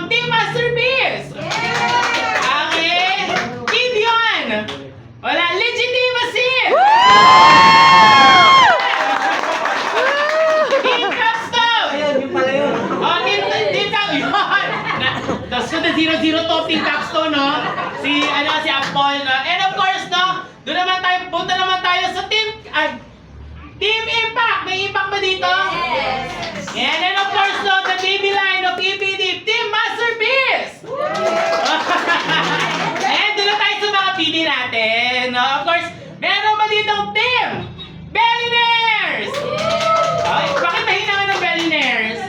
Team Masterpiece! Okay! Gideon! Wala, Legitimacy! Team Capstone! Ayun, yung pala yun. Oh, Team Capstone! Tapos ko na 0-0 to Team Capstone, no? Si Apple, no? And of course, no? Doon naman tayo, punta naman tayo sa Team Impact! May Impact ba dito? Yes! And of course, no, the baby line of EPD, Team Masterpiece! And doon na tayo sa mga PD natin. No? Of course, meron ba ditong Team Bellionaires? Ay, bakit mahina ka ng Bellionaires?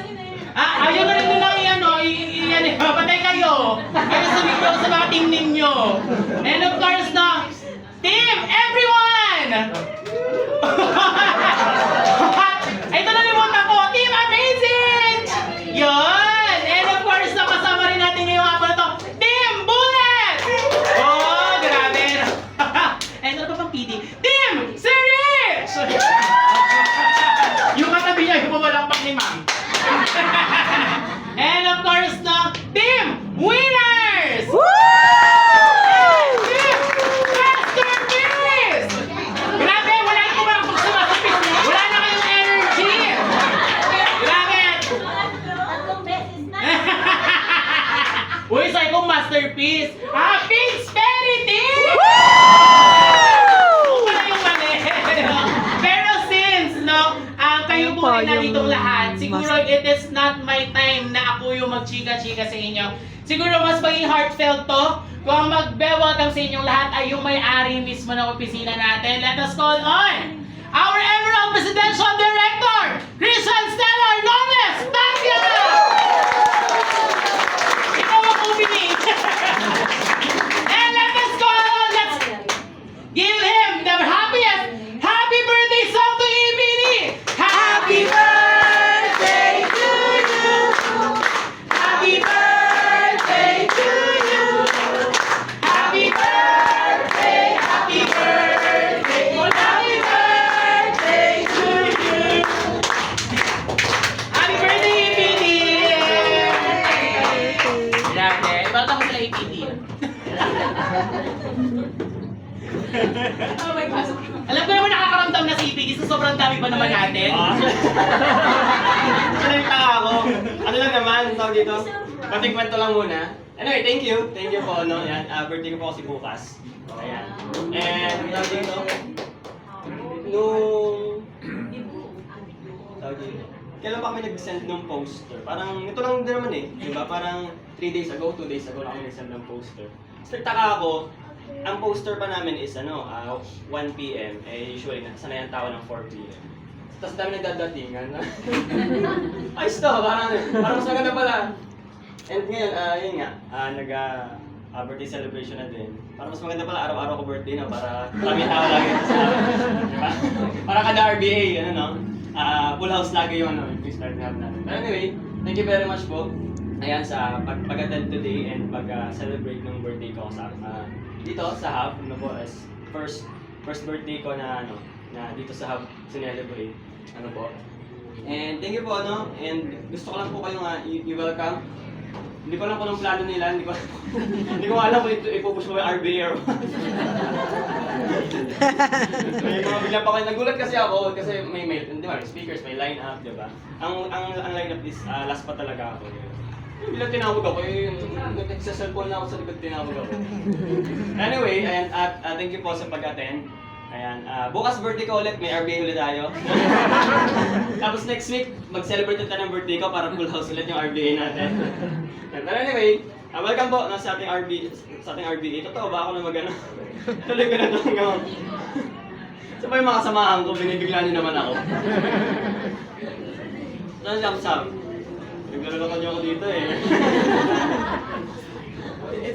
Ayaw na rin lang patay kayo. Kayo sumigaw sa mga team ninyo. And of course, no, Team Everyone! Ito na limutan ko, Team Amazing! Yun! And of course, nakasama rin natin ngayong hapon na to, Team Bullet! Oh, grabe! And ano pa pang PD? Team Sirich! Yung katabi niya, yung pumalakpak ni Ma'am. And of course, no, Team Winners! Team Masterpiece! Grabe, wala na kumarang pagsumasapis. Wala na kayong energy. Grabe. Tatlong beses na. Uy, sabi kong Masterpiece. Pigsperity! Wala yung mali. Pero since, no, kayo po ay naritong lahat, siguro it is not my time na ako yung magchika-chika sa inyo. Siguro mas maging heartfelt to kung ang magbewatang sa inyong lahat ay yung may-ari mismo ng opisina natin. Let us call on our Emerald Presidential Director, Christian Stellar Lopez Tapia! Ikaw ang opening. And let us call on, let's give him the happiest happy birthday song to EPD! Happy birthday to you! Happy birthday to you! Happy birthday, happy birthday, happy birthday to you! Happy birthday, EPD! Grabe, ibata ko sila EPD. Oh my gosh. Alam ko naman nakakaramdam na si EPD sa sobrang dami pa naman natin. Salita ako. Ano lang naman, tawag dito? Patigkwento lang muna. Anyway, thank you. Thank you po, no? Yan, birthday ko po kasi bukas. Ayan. And, tawag dito? Tawag dito? Kailan pa kami nag-send ng poster? Parang, ito lang din naman eh. Diba? Parang 3 days ago, 2 days ago na kami nag-send ng poster. Tapos nagtaka ako, ang poster pa namin is 1 PM. Usually, sanay ang tao ng 4 PM. Tapos dami nagdadatingan. Ayos to, parang mas maganda pala. And ngayon, yun nga, birthday celebration na din. Parang mas maganda pala araw-araw ko birthday na para maraming tao lagi sa diba? Para kada RBA, full house lagi yung start na natin. But anyway, thank you very much po. Ayan, sa pag-attend today and pag-celebrate ng birthday ko sa dito sa Hub, as first birthday ko na na dito sa Hub sinelebrate. And thank you po and gusto ko lang po kayong i-welcome. Hindi ko alam kung anong plano nila, hindi ko alam kung ipupush mo yung RBA or may mga bigla pa kayo. Nagulat kasi ako kasi may di ba, speakers, may line-up, di ba? Ang line-up is last pa talaga ako. Bilang tinawag ako, nagsa-cellphone lang ako sa likod, tinawag ako. Anyway, ayan, thank you po sa pag-attend. Ayan, bukas birthday ko ulit, may RBA ulit tayo. Tapos next week, mag-celebrate tayo ng birthday ko para full house ulit yung RBA natin. But anyway, welcome po sa ating RBA. Totoo ba ako na mag-ano? Tuloy ko na ito hanggang... Sa pa yung mga kasamahan ko, binibigla niyo naman ako. Saan siya kasama? Naglalakan niyo ako dito eh.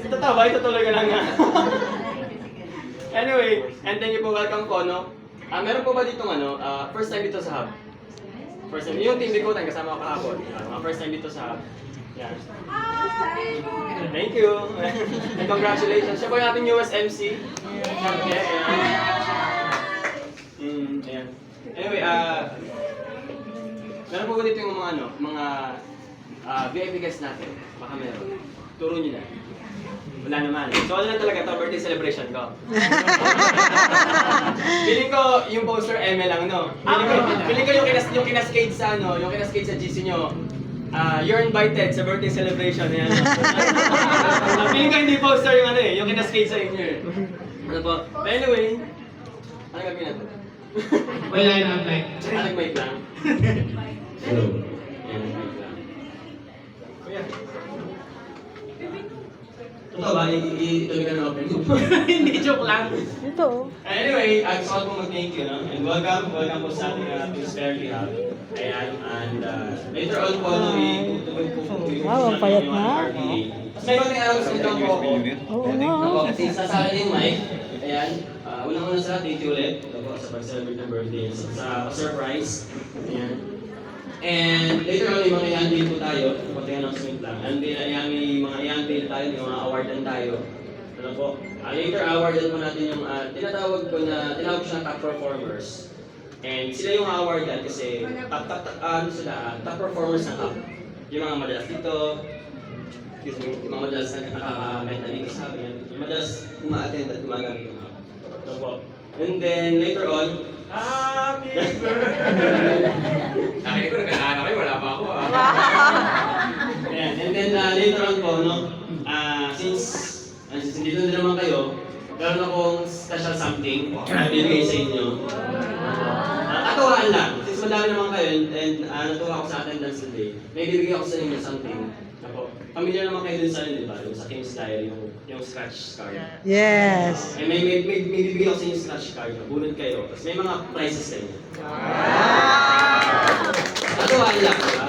Totoo ba? Itutuloy ka lang nga. Anyway, and thank you po, welcome po, meron po ba ditong first time dito sa Hub? First time, yung team Bikutan kasama ko kahapon. First time dito sa Hub. Yan. Thank you. And congratulations. Siya po yung ating newest MC. Yeah. Ayan. Anyway, meron po ba dito yung mga VIP guest natin. Baka meron. Turo nyo na. Wala naman. So ano lang talaga to, birthday celebration ko. Feeling ko yung poster ML lang, no? Feeling ko yung kinascade sa ano, yung kinascade sa GC nyo. You're invited sa birthday celebration. Yan. Feeling ko hindi poster yung ano eh, yung kinascade sa inyo eh. Ano po? But anyway, ano gagawin natin? Wala na ang mic. Nag-mic lang. Hello. Ayan, nag-mic lang. Kuya. Totoo ba? Ituloy ka ng open? Hindi, joke lang. Ito. Anyway, gusto ko pong mag-thank you, no? And welcome po sa ating Prince Fairly Hub. Ayan, and later on po, no, itutuloy po po Wow, ang payat na. Tapos may konting announcement lang po ako. Oo nga. Ako, kasi sasakin yung mic. Ayan, unang-una sa thank you ulit. Ito po sa pag-celebrate ng birthday. Sa surprise. Ayan. And later on, may mga i-unveil po tayo. Konting announcement lang. Ayan, may mga i-unveil tayo, may mga awardan tayo. Ano po? Later, awardan po natin yung tinatawag ko siyang top performers. And sila yung awardan kasi top performers ng hub. Yung mga madalas dito, yung mga madalas na nakaka-menta dito sa amin, yung madalas uma-attend at gumagamit yung hub. Ano po? And then later on, happy birthday! Nakinig ko nagkakana kayo, wala pa ako Ayan, and then later on po, no, since dito na naman kayo, meron akong special something na bibigay sa inyo. Katuwaan lang, since madami naman kayo and natuwa ako sa attendance today, may bibigay ako sa inyo something. Ako, familiar naman kayo dun sa di ba? Yung sa King's Diary, yung scratch card. Yes. Eh, may bibigay ako sa inyo scratch card, bunod kayo. Tapos may mga prizes sa inyo. Katuwaan lang, diba?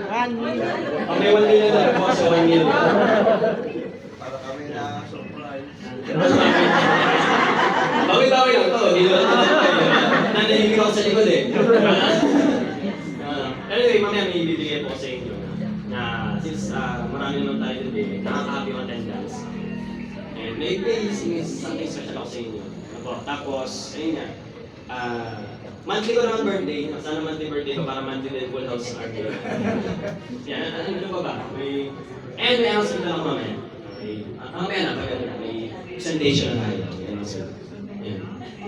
1 million. Okay, 1 million na po sa 1 million. Para kami na surprise. Bawi-bawi lang to, hindi naman ito. Nanahimik ako sa likod eh. Anyway, mamaya may ibibigay po sa inyo na since marami naman tayo today, nakaka-happy yung attendance. And may something special ako sa inyo. Ako, tapos, ayun nga, monthly ko naman birthday. Sana monthly birthday ko para monthly din full house ng RK. Yan, ano pa ba? May announcement na lang mamaya. Mamaya na, pag may presentation na tayo.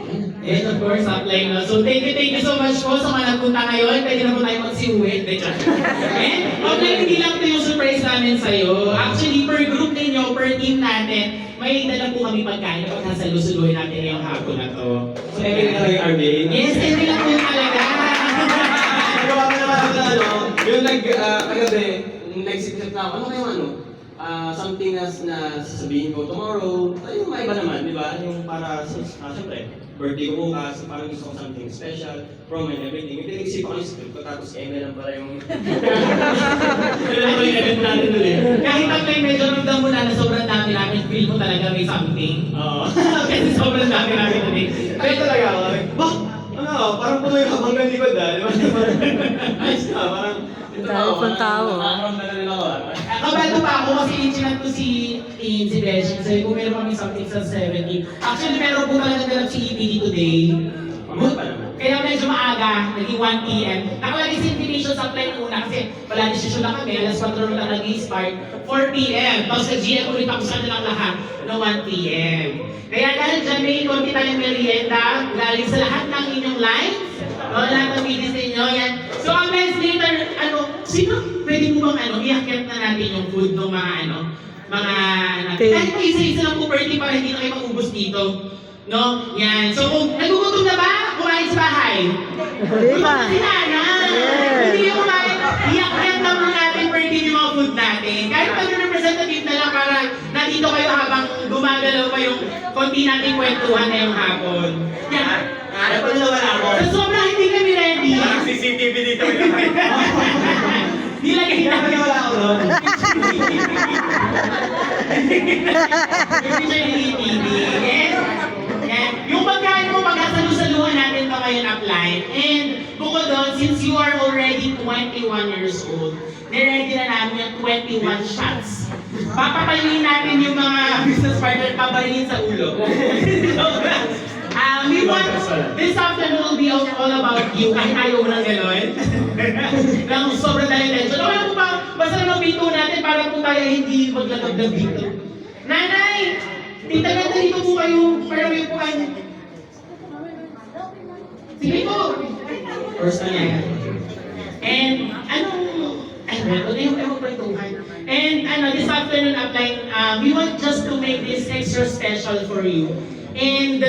And of course, apply na. So thank you so much po sa mga nagpunta ngayon. Pwede na po tayo magsiuwi. And online, hindi lang ito yung surprise namin sa'yo. Actually, per group ninyo, per team natin, may dala po kami pagkain na pagkasalusuluhin natin ngayong hapon na to. So, every na lang yung RBA? Yes, every lang po talaga. Nagawa ko naman ako na yung kagabi, nagsip-sip na ako, ano kayong something na sasabihin ko tomorrow, yung maiba naman, di ba? Yung para, siyempre, birthday ko bukas, parang gusto ko something special, prom and everything. Yung pinag-isip ako yung script ko, tapos email lang pala yung... Yun lang yung event natin ulit. Kahit ang may medyo ramdam mo na sobrang dami namin, feel mo talaga may something. Oo. Kasi sobrang dami namin today. Kaya talaga ako, parang puno yung habang ng likod di ba? Ayos na, parang... Ang dami pang tao. Nakaroon na rin ako Kabalto pa ako kasi chinat ko si Beshi. Sabi ko meron kami something sa 70. Actually meron po talaga ganap si EPD today. Mamaya pa naman. Kaya medyo maaga, naging 1 p.m. Nakalagay sa invitation sa plan una kasi wala decision na kami. Alas 4 lang nag-start. 4 p.m. Tapos sa GM ulit ako sa nilang lahat na 1 p.m. Kaya dahil dyan may konti tayong merienda galing sa lahat ng inyong lines. No, lahat ng videos ninyo. Yan. So ang next later, sino pwede mo bang iakyat na natin yung food ng mga kahit pa isa-isa lang po birthday para hindi na kayo mag-ubos dito. No? Yan. So kung nagugutom na ba, kumain sa bahay. Hindi pa. Si Nana. Yes. Hindi yung kumain. Iakyat na muna natin birthday yung mga food natin. Kahit pa representative na lang para nandito kayo habang gumagalaw pa yung konti nating kwentuhan na yung hapon. Yan. Ano pa naman ako? So sobrang hindi kami ready. Parang CCTV dito. Nilagay namin Wala ako doon. Hindi siya nilitili. Yes. Yan. Yung pagkain mo, pagkasalusaluhan natin pa ngayon apply. And bukod doon, since you are already 21 years old, niready na namin yung 21 shots. Papapalihin natin yung mga business partner, pabalhin sa ulo. We want, this afternoon will be also all about you, kahit ayaw mo ng gano'n. Nang sobrang dahil tension. Okay po ba? Basta naman bito natin para po tayo hindi maglagab-lag dito. Nanay! Tita ganda dito po kayo. Para may upuan. Sige po. First time yan. And this afternoon upline, we want just to make this extra special for you. And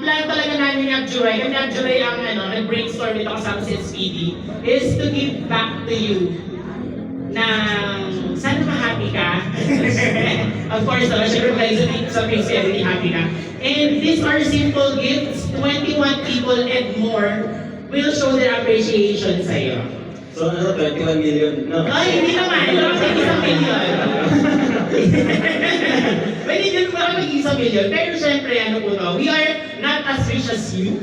plan talaga namin ni Abjuray, kami Abjuray ang nag-brainstorm ito kasama si SPD, is to give back to you na sana ma-happy ka. Of course, syempre tayo sa face everything happy ka. And these are simple gifts, 21 people and more will show their appreciation sa iyo. So, 21 million, no? Ay, hindi naman. Ito kasi isang million. Pwede dyan pa mag-isang million. Pero syempre, we are not as rich as you.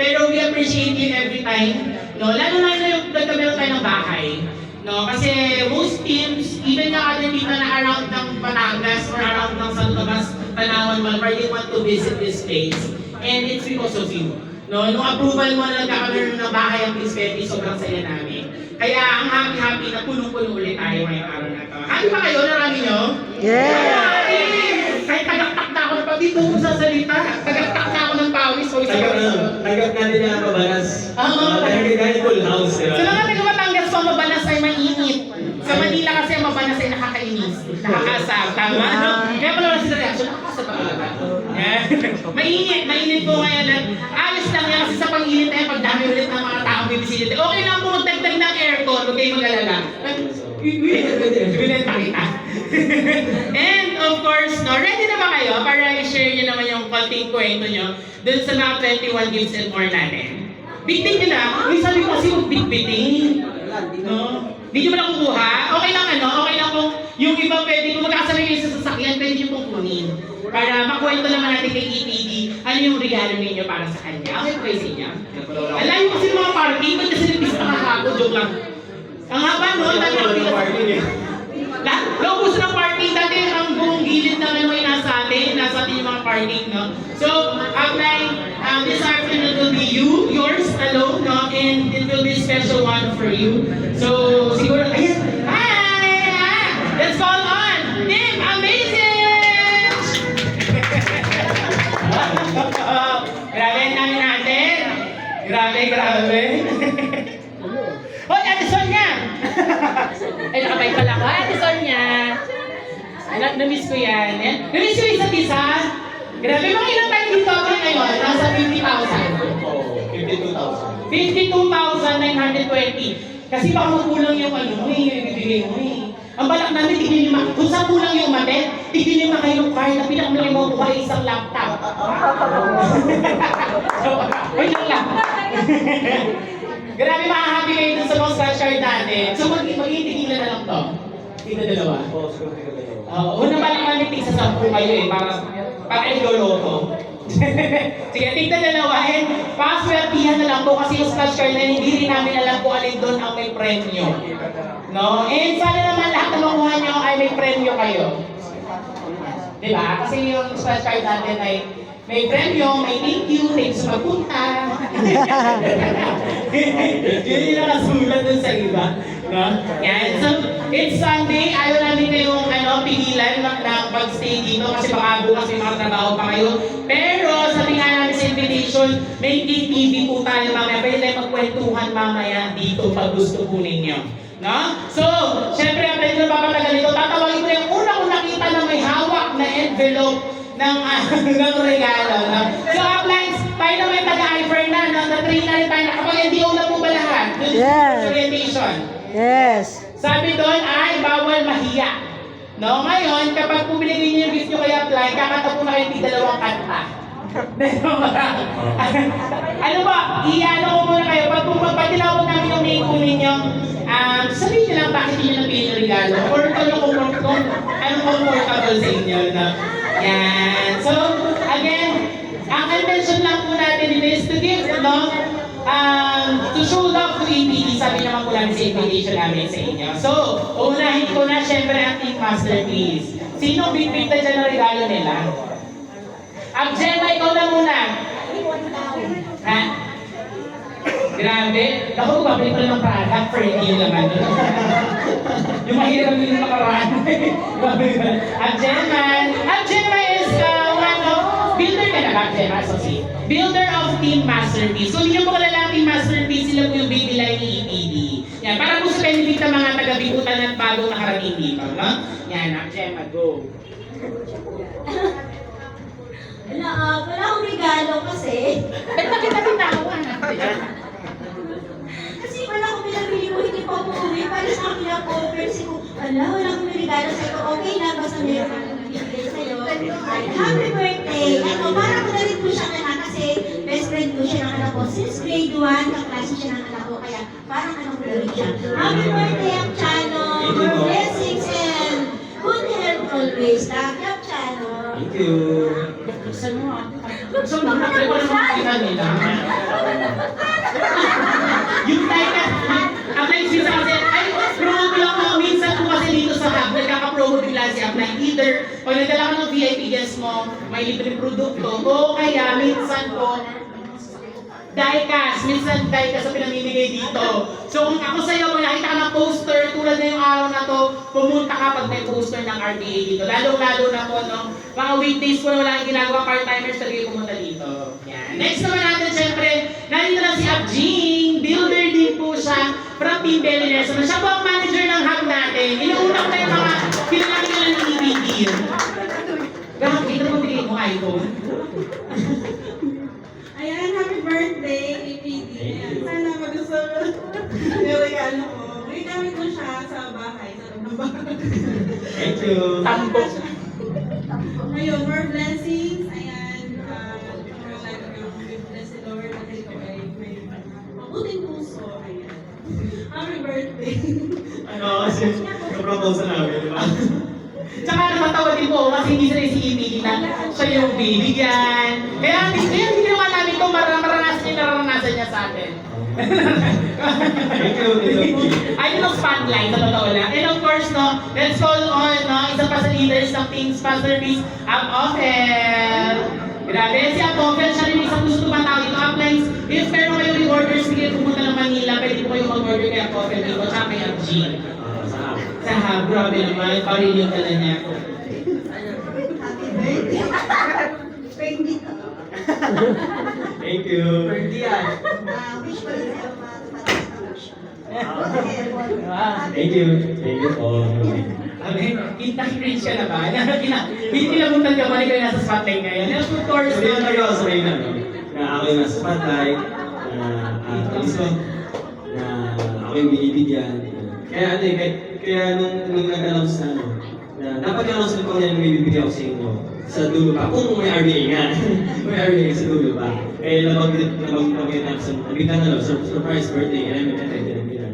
Pero we appreciate you every time. No? Lalo na yung nagkameron tayo ng bahay. No? Kasi most teams, even nga other team na around ng Batangas or around ng San Tomas, Tanawan, Malvar, they want to visit this place. And it's because of you. No, nung approval mo na nagkakaroon ng bahay ang Pispetti, sobrang saya namin. Kaya ang happy-happy na punong-puno ulit tayo ngayong araw na ito. Happy ba kayo? Narami nyo? Yeah! Kahit tagaktak na ako ng pawis, dito ko sa salita. Tagaktak na ako ng pawis. Tagap natin yung mabanas. Dahil full house, di ba? Sa mga taga-Batangas pa, mabanas ay mainit. Sa Manila kasi ang mabanas ay nakakainis. Nakakasab. Tama, no? Kaya pala wala sila reaction. Nakakasab ba? Mainit po ngayon. Ayos lang yan kasi sa pang-init na yan, pag dami ulit ng mga taong bibisita. Okay lang po magdagdag ng aircon, huwag kayong mag-alala. Binenta kita. And of course, ready na ba kayo para i-share nyo naman yung konting kwento nyo dun sa mga 21 gifts and more natin? Big-big nila. May sabi ko kasi mag-big-biting. No? Hindi nyo ba nakukuha? Okay lang okay lang kung yung iba pwede, kung magkakasabay kayo sa sasakyan, pwede nyo pong kunin. Para makwento naman natin kay EPD, ano yung regalo ninyo para sa kanya. Okay po kayo sa inyo? Alayo kasi mga parking, ba't kasi nagpista kahapon? Joke lang. Ang haba no? Naubos ng parking, dati ang buong gilid naman may nasa atin yung mga parking, no? So, this afternoon will be yours alone, no? And it will be a special one for you. So, siguro, ayan! Hi! Let's call on Team Amazing! Grabe namin natin! Grabe! Hoy, Ate Sonia! Ay, nakabay pala ko. Ate Sonia! Na-miss ko yan. Na-miss ko isa't isa. Grabe, mga ilang tayo dito ako ngayon. Nasa 50,000. 52,920. Kasi baka magkulang yung ibibigay mo Ang balak namin, tignan nyo kung saan kulang yung matet, tignan nyo kayo yung card na pinakamali mo kuha isang laptop. Wait lang. Grabe, makahappy kayo dun sa mga scratch card natin. So mag-iintigilan na lang to. Tignan dalawa. Unang balak namin tig sa 10 kayo para iloloto. Sige, tignan dalawa. And paswertihan na lang po kasi yung scratch card na hindi rin namin alam kung alin doon ang may premyo. No? And sana naman lahat na makuha nyo ay may premyo kayo. Diba? Kasi yung scratch card natin ay may premyo, may thank you, thanks sa magpunta. Yun yung nakasulat dun sa iba. No? Yan. So, it's Sunday. Ayaw namin kayong pigilan na pag-stay dito kasi baka bukas may mga trabaho pa kayo. Pero sabi nga namin sa invitation, may TV po tayo mamaya. Pwede tayo magkwentuhan mamaya dito pag gusto po ninyo. No? So, syempre, ang pwede na papatagal ito. Tatawagin ko yung una kong nakita na may hawak na envelope ng regalo. No? So, uplines, tayo na may taga-IFER na. Na-train na rin tayo. Nakapag-NDO na po ba lahat? Yes. Orientation. Yes. Sabi doon ay bawal mahiya. No, ngayon, kapag pumili niyo yung gift nyo kay apply, kakanta po na kayo dalawang kanta. Ano ba? Iano ko muna kayo. Pag tinawag namin yung main kunin nyo, sabihin nyo lang bakit nyo napili yung regalo. Or anong comfortable sa inyo. No? Yan. So, again, ang intention lang po natin is to give, no? To show love to EPD, sabi naman po namin sa invitation namin sa inyo. So, unahin ko na syempre ang Team Masterpiece. Sino big-big na dyan ang regalo nila? Gemma, ikaw na muna. Ha? Grabe. Ako, babalik ko lang ng product for yung laman. Yung mahirap yung nakaraan. At Gemma is builder ka na ba, Gemma? So, si builder of Team Masterpiece. So, hindi nyo po kalala Team Masterpiece, sila po yung baby line ni EPD. Yan, para po sa benefit ng mga taga-bikutan at bagong nakarating dito, no? Yan, Gemma, go. Wala akong regalo kasi. Ba't na kita tinawa? Kasi wala akong pinabili ko, hindi ko umuwi. Para sa akin ako, pero si wala akong regalo sa'yo. Okay lang, basta meron akong bibigay sa'yo. Ay, happy birthday! Para ko na rin po siyang anak kasi best friend ko siya ng anak ko. Since grade 1, kaklase siya ng anak ko. Kaya parang anak ko na rin siya. Happy birthday, Apchano! More blessings and good health always. Love you, Apchano! Thank you. Buksan mo ah. Buksan mo, nakakali ko naman makita nila. Yung tayo na, apply si sa kasi, ay, promote lang ako. Minsan po kasi dito sa hub, nagkaka-promote yung lang si apply. Either, pag nagdala ka ng VIP guest mo, may libreng produkto, o kaya, minsan po, diecast, minsan diecast ang pinamimigay dito. So kung ako sa'yo, kung nakita ka ng poster, tulad na yung araw na to, pumunta ka pag may poster ng RBA dito. Lalo-lalo na po, no? Mga weekdays po na wala kang ginagawa, part-timers talaga pumunta dito. Yan. Next naman natin, syempre, nandito lang si Abjing. Builder din po siya from Team Bellines. So, siya po ang manager ng hub natin. Inuunak na yung mga pinakakilala ng EBD. Gahang, ito mo bigay mo iPhone. Ayan, happy birthday, APD. Sana magustuhan mo yung regalo ko. Gamit mo siya sa bahay, sa loob ng bahay. Thank you. Tambok. Ngayon, more blessings. Ayan, mga life ng bless the Lord at ito ay may mabuting puso. Ayan. Happy birthday. Ano, kasi proposal namin, di ba? Tsaka namatawa din po kasi hindi sila si EPD na siya yung bibigyan. Kaya hindi naman namin ito maranasan yung naranasan niya sa atin. Thank you. Ayun ang spotlight sa totoo lang. And of course, no, let's call on isa pa sa leaders ng Team's Masterpiece, Apofel. Grabe, si Apofel, siya rin isang gusto tumatawag ito. Uplines, if meron kayo re-orders, sige pumunta ng Manila, pwede po kayo mag-order kay Apofel dito, tsaka kay FG. Sa hub, grabe naman, parinig ka na niya. Happy birthday! Birthday ko. Thank you. Wish ko rin sa'yo matapos na wish mo. Good health. Thank you. Thank you po. Kita-cringe ka na ba? Hindi nilabutan ka ba kayo nasa spotlight ngayon? And of course, Sabi yung talaga ako sa kayo na, no? Na ako yung nasa spotlight, na ako yung binibigyan. Kaya ano eh, kaya nung nag-announce na ano, na dapat i-announce ko niya na may bibigyan ako sa inyo sa dulo pa. Kung may RBA nga. May RBA sa dulo pa. Eh, nabagay na sa bigyan na lang, surprise birthday. Kaya may attended na nila.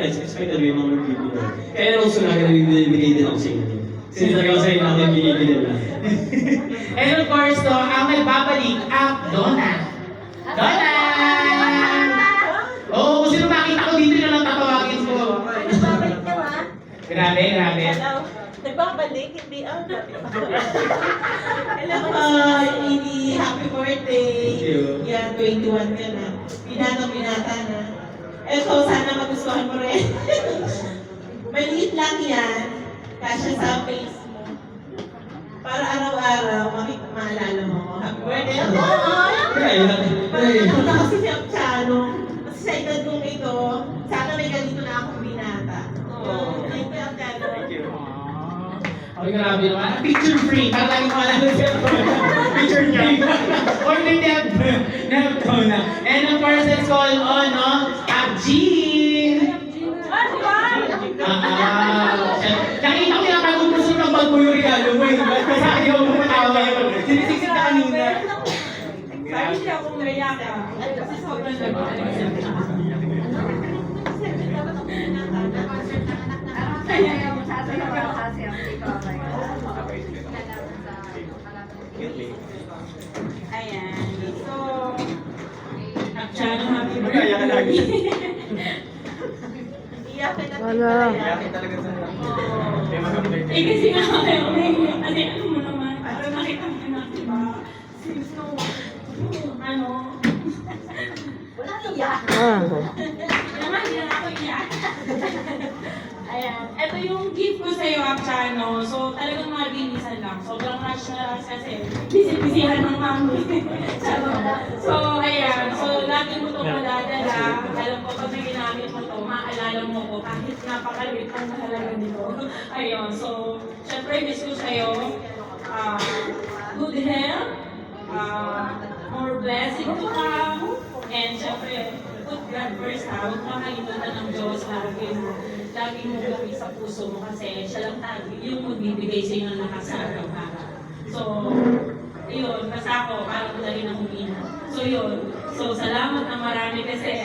Expected may mga magbibigyan. Kaya announce ko na bibigay din ako sa inyo. Since talaga ako sa inyo ako yung binibigyan na. And of course, no, ang nagbabalik ang Donna. Donna! Oo, kung sino makita ko dito na lang tatawagin ko. Nagbabalik ka ba? Grabe, grabe. Nagbabalik, hindi ako. Hello po, Edie. Happy birthday. Thank you. Yan, 21 ka na. Binata na. Eto, sana magustuhan mo rin. Maliit lang yan. Kasya sa face mo. Para araw-araw, maalala mo. Happy birthday ako! Parang kasi si Apchano. Kasi sa edad kong ito, sana may ganito na akong binata. Thank you, Apchano. Okay, grabe naman. Picture free. Para lagi mo alala siya. Picture free. Or may nap na. And of course, let's call on, no? Abjin! Nakita ko yung pag-umpusok ng bag mo yung regalo mo. Kasi ayaw mo matawa yun. Sinisiksit ka kanina. Sabi siya kung naiyak ka. Kasi sobrang Ayan. So, Apchano, happy Magkaya ka lagi. Iyak ka na. Wala. Yakin talaga sa Eh kasi nga kayo, kasi ano mo naman, para makita mo na, diba? Since no, ano, iyak. Naman, hindi na ako iyak. Ayan. Ito yung gift ko sa'yo, Akchano. So, talagang mabilisan lang. Sobrang rush na rush kasi busy-busyhan ng mami. So, ayan. So, lagi mo ito madadala. Alam ko, pag may ginamit mo ito, maaalala mo ko kahit napakaliit ang mahalaga nito. Ayun. So, syempre, wish ko sa'yo good health, more blessing to come, and syempre, put God first ha. Huwag makalimutan ng Diyos lagi mo gawin sa puso mo kasi siya lang tayo yung magbibigay sa inyo ng lakas sa araw-araw. So, yun, basta ako, parang ko na rin ang humina. So, yun. So, salamat na marami kasi,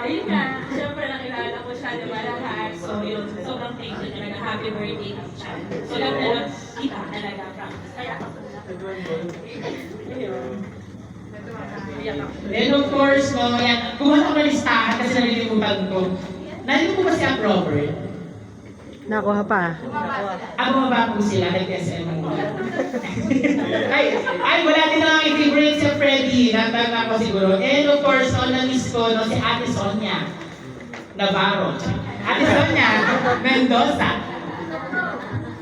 yun nga, syempre nakilala ko siya, di ba, lahat. So, yun, sobrang thank you talaga. Happy birthday, Kapchan. So, lang talaga kita talaga, promise. Kaya, ayun. And of course, no, yan, kumuha ako ng listahan kasi nalilimutan ko. Nandito po ba si Aunt Robert? Nakuha pa. Bumaba po sila dahil SM mo. ay, wala din ang aking favorite si Freddy. Nandang ako siguro. And of course, na-miss ko no, si Ate Sonia Navarro. Ate Sonia Mendoza.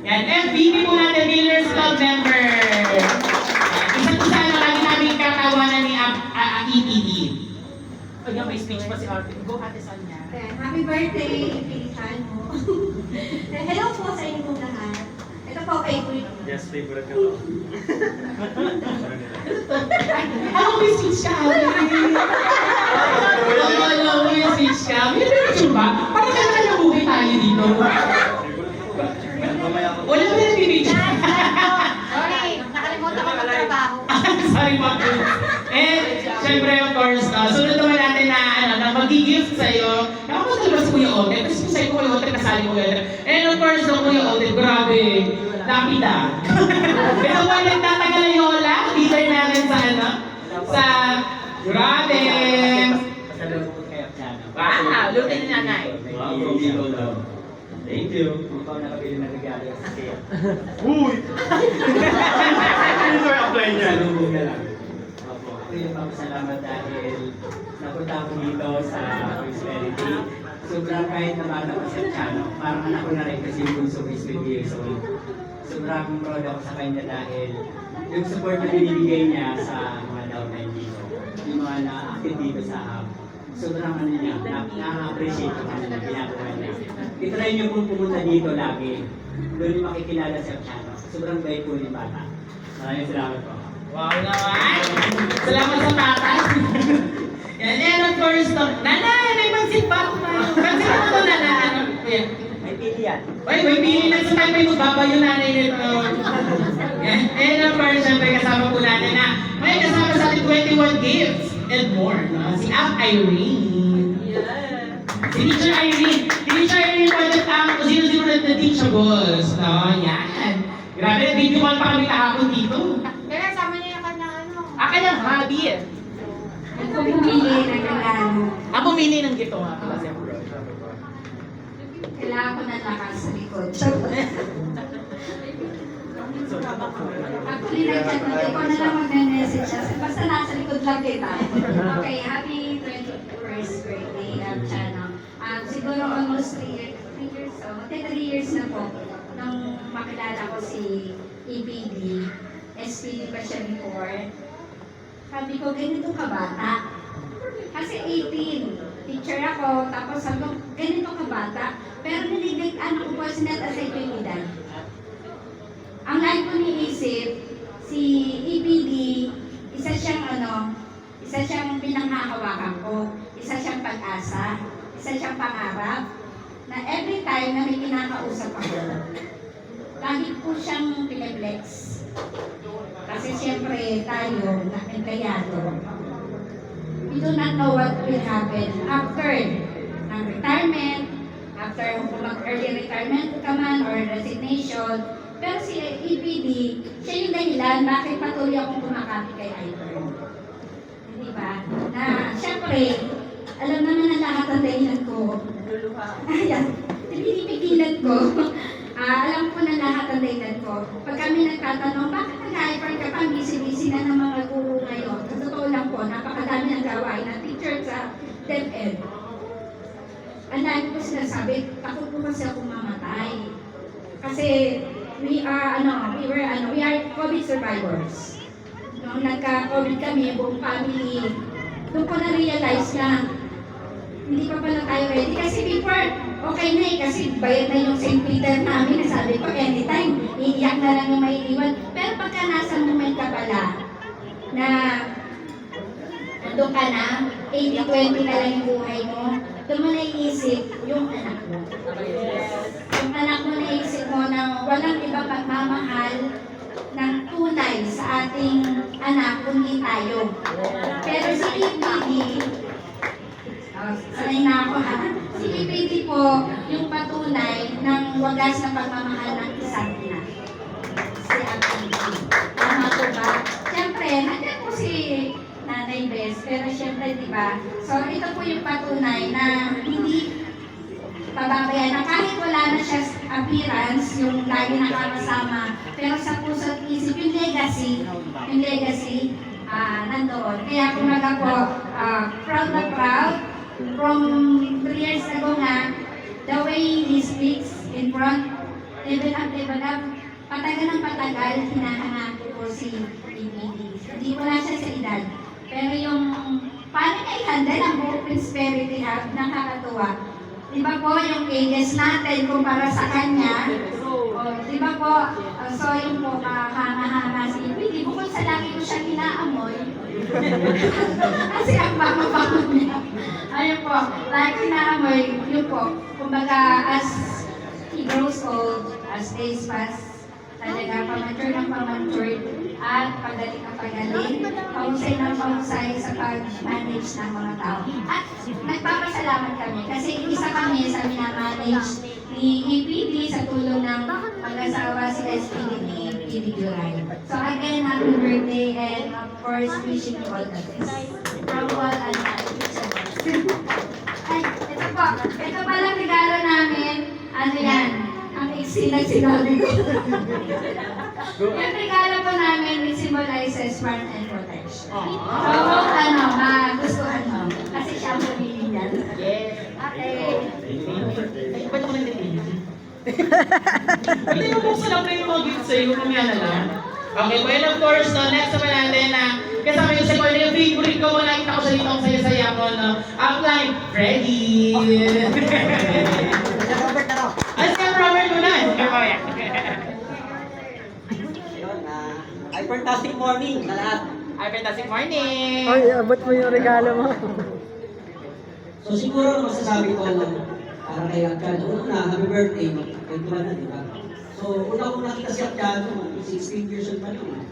Yan, MVP po natin, Dealers Club member. Isang isa na lagi namin katawanan ni EPD. Pag may speech pa si Ate. Go, Ate Sonia. Happy birthday, Pilihan mo. Hello po sa inyo lahat. Ito po, favorite. Yes, favorite ko. Ako may speech ka, Ate. Oo, may speech ka. May picture ba? Parang kaya nabuhay tayo dito. Wala mo yung picture. Sorry, nakalimutan ko magtrabaho. Sorry, Mako. And, syempre, of course, sunod naman natin na mag-gift sa'yo. Nakapunta ba si Kuya Ote? Kasi kung sa'yo Kuya Ote, kasali Kuya Ote. And of course, no, Kuya Ote, grabe. Lapida. Ito po, nagtatagal na Yola. Leader namin sa, grabe. Wow, luto ni nanay. Thank you. Ikaw nakabili na regalo sa siya. Uy! Ano sir apply niya? Salubong na lang. Opo. Ako yung papasalamat dahil napunta ako dito sa Prosperity. Sobrang kahit na bata ko sa Chano, parang anak ko na rin kasi yung bunso ko is 20 years old. Sobrang proud ako sa kanya dahil yung support na binibigay niya sa mga downline dito, yung mga na-active dito sa app, sobrang ano niya, na-appreciate ko ano na ginagawa niya. I-try niyo pong pumunta dito lagi. Doon yung makikilala sa Chano. Sobrang bait po ni bata. Maraming salamat po. Wow naman! Salamat sa tatay! Yan, and of course, nanay, may pansit pa ako na. Pansit ako to, nanay. Kuya. May pili yan. Uy, may pili na sa tayo, may magbaba yung nanay nito. Yan, and of course, syempre kasama po natin na may kasama sa ating 21 gifts and more, no? Si Aunt Irene. Si Teacher Irene. Si Teacher Irene po ang 0-0 na teachables. No, yan. Grabe, video call pa kami kahapon dito. Pero sama niya yung kanyang ano. Kanyang hobby eh. Ako pumili ng regalo. Ang pumili ng gito nga pala siya. Kailangan ko ng lakas sa likod. Actually, nag-chat mo, ikaw na lang mag-message siya. Basta nasa likod lang kita. Okay, happy 21st birthday, Chano. Siguro almost 3 years, 3 years na po nung makilala ko si EPD. SPD pa siya before. Sabi ko, ganito ka bata. Kasi 18, teacher ako, tapos sabi ko, ganito ka bata. Pero niligtaan ako po sinet aside ko yung edad. Ang lagi ko niisip, si EPD, isa siyang pinanghahawakan ko, isa siyang pag-asa, isa siyang pangarap, na every time na may kinakausap ako, lagi po siyang pineflex. Kasi siyempre tayo, na empleyado, we do not know what will happen after ng retirement, after kung mag-early retirement ka man or resignation. Pero si EPD, siya yung dahilan bakit patuloy akong kumakapit kay Ivern. Di ba? Na siyempre, alam naman na lahat ng dahilan ko. Ayan, pinipigilan ko. Alam ko na lahat ng dahilan ko. Pag kami nagtatanong, bakit nag-Ivern ka pa? Busy-busy na ng mga guru ngayon. Sa totoo lang po, napakadami ng gawain ng teacher kasi ako mamatay. Kasi we are COVID survivors. Nung nagka-COVID kami, buong family, doon ko na-realize na hindi pa pala tayo ready. Kasi before, okay na kasi bayad na yung St. Peter namin. Nasabi ko, anytime, iiyak na lang yung maiiwan. Pero pagka nasa moment ka pala, na nandun ka na, 80-20 na lang yung buhay mo, doon mo naiisip yung anak mo. Yung anak mo naiisip mo na walang ibang pagmamahal ng tunay sa ating anak kundi tayo. Pero si EPD, sanay na ako ha, si EPD po yung patunay ng wagas na pagmamahal ng isang ina. Si EPD. Tama po ba? Siyempre, nandiyan po si Nanay Bes, pero siyempre, di ba? So, ito po yung patunay na hindi pababayan na kahit wala na siya appearance, yung lagi nakakasama, pero sa puso at isip, yung legacy, nandoon. Kaya kumaga po, proud na proud, from 3 years ago nga, the way he speaks in front, level up, patagal ng patagal, hinahanga po si EPD. Hindi wala siya sa edad. Pero yung paano niya i-handle ang buong prosperity hub, nakakatuwa. Di ba po yung ages natin kumpara sa kanya? Di ba po, so yung po kahanga-hanga si EPD, bukod sa lagi ko siya inaamoy. Kasi ang bango-bango niya. Ayun po, lagi ko inaamoy, yun po. Kumbaga, as he grows old, as days pass, talaga pamature ng pamature at pagaling ng pagaling, pahusay ng pahusay sa pag-manage ng mga tao. At nagpapasalamat kami kasi isa kami sa minamanage ni EPD sa tulong ng mag-asawa si SPD ni EPD Duray. So again, happy birthday and of course, wishing you all the best. From all and ay, ito palang regalo namin, ano yan, ang iksi na sinabi ko. Yung regalo po namin, it symbolizes warmth and protection. So, magustuhan mo. Kasi siya ang pumili niyan. Yes. Okay. Ay, ba't ako nagtitigil? Pwede mo buksan lang yung mga gifts sa'yo, kumaya na lang. Okay, well of course, no, next naman natin na kasama yung second yung favorite ko mo, nakita ko sa dito ang saya-saya ko, no? Upline, Freddy! Ay, si Robert mo na! Ay, fantastic morning sa lahat. Ay, fantastic morning! Ay, abot mo yung regalo mo. So siguro masasabi ko para kay Akchan, una, happy birthday, ito na, di ba? So una kong nakita si Akchan, 16 years old pa nun.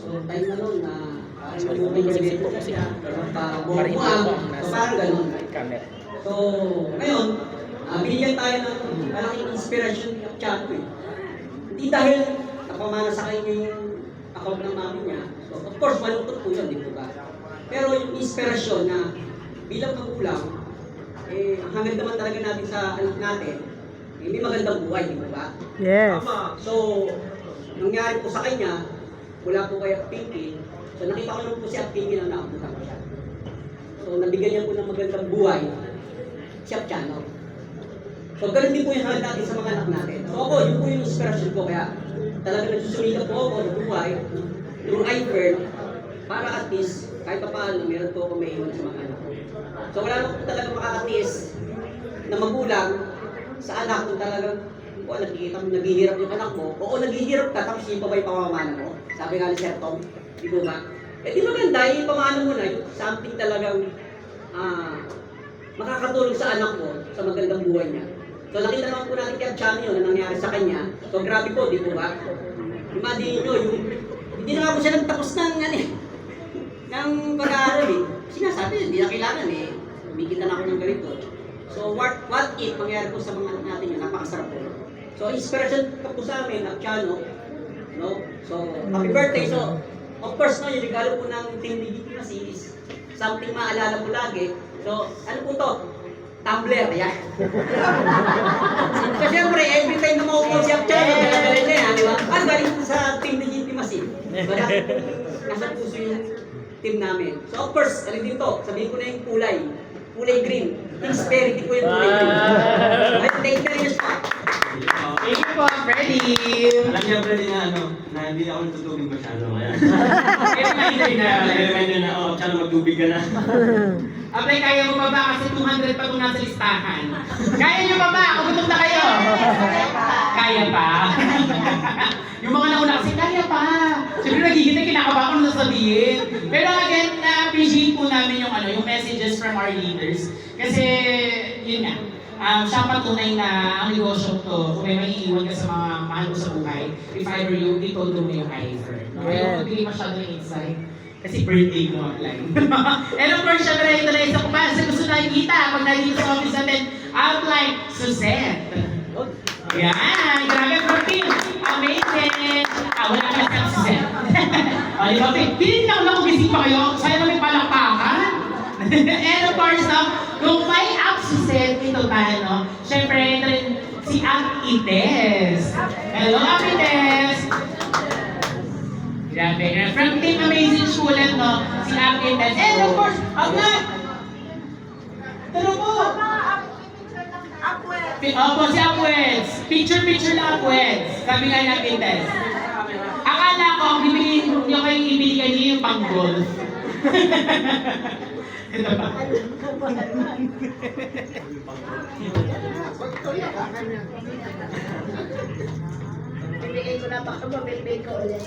So time na nun na parang yung birthday ko siya, pag-buwang, so parang ganun. So ngayon, binigyan tayo ng malaking inspiration ni Akchan ko eh. Hindi dahil napamana sa kanya yung account ng mami niya. So of course, malungkot po yun, di ba? Pero yung inspirasyon na bilang magulang, ang hangad naman talaga natin sa anak natin, may magandang buhay, di ba? Yes. So, nangyari po sa kanya, mula po kay Pinky, so nakita ko lang po si Pinky na naabutan ko siya. So, nabigyan niya po ng magandang buhay, si Akchano. So, ganun din po yung hangad natin sa mga anak natin. So, ako, yun po yung inspirasyon ko, kaya talaga nagsusumika po ako ng buhay through iFern, para at least, kahit pa paano, meron po ako may iwan sa mga anak ko. So wala naman po talaga makakatis na magulang sa anak kung talagang kung nakikita mo naghihirap yung anak mo, oo naghihirap ka tapos yung pa ba yung pamamana mo? Sabi nga ni Sir Tom, di ba? Eh di maganda, yung pamana mo na, yung something talagang makakatulong sa anak mo sa magandang buhay niya. So nakita naman po natin kay Akchan yun na nangyari sa kanya. So grabe po, di ba? Imagine nyo, yung hindi na nga po siya nagtapos ng pag-aaral eh. Sinasabi niya, hindi na kailangan eh. Bigyan na ako ng ganito. So what if mangyari po sa mga anak natin yun, napakasarap po. So inspiration po sa amin, Akchano, no? So happy birthday. So of course, no, yung regalo po ng Team Legitimacy is something maalala mo lagi. So ano po to? Tumbler, yan. So syempre, every time na maupo si Akchano, galing na yan, di ba? Ang galing po sa Team Legitimacy. Wala nasa puso yung team namin. So of course, alin dito, sabihin ko na yung kulay green. Prosperity po yung take na rin siya. Thank you po, Freddy. Alam niya pwede na na hindi ako natutubig masyado. Kaya, Reminder na. reminder na, tsaka magtubig ka na. Abay, kaya mo pa ba? Kasi 200 pa kung nasa listahan. Kaya nyo pa ba? Kung gutom na kayo? Kaya pa. Yung mga nauna kasi, kaya pa. Siyempre nagigitay, kinakabahan ko na sabihin. Pero again, na-appreciate po namin yung, yung messages from our leaders. Kasi, yun nga. Siya patunay na ang negosyo to, kung may maiiwan ka sa mga mahal mo sa buhay, if ever you, ito mo yung offer. No? Ayaw magbigay masyado ng insight. Kasi birthday mo apply. And of course, syempre, ito na isa ko pa sa gusto nakikita pag nandito sa office natin, outline, Suzette. Yan, grabe protein. Amazing. Wala ka sa Suzette. Di ba, pinili na ko lang kung gising pa kayo, sana may palakpakan. And of course, kung may app Suzette, ito tayo, syempre, ito rin si App Ites. Hello, App Ites. Grabe, from Team Amazing Shulan, si App Ites. And of course, taro po! Opo, si Apweds. Picture na Apweds. Sabi nga ni App Ites. Akala ko, ang bibili niyo kayong ibigay niyo yung pang-golf. Ito ba? Bibigay ko na baka mabibig ko ulit.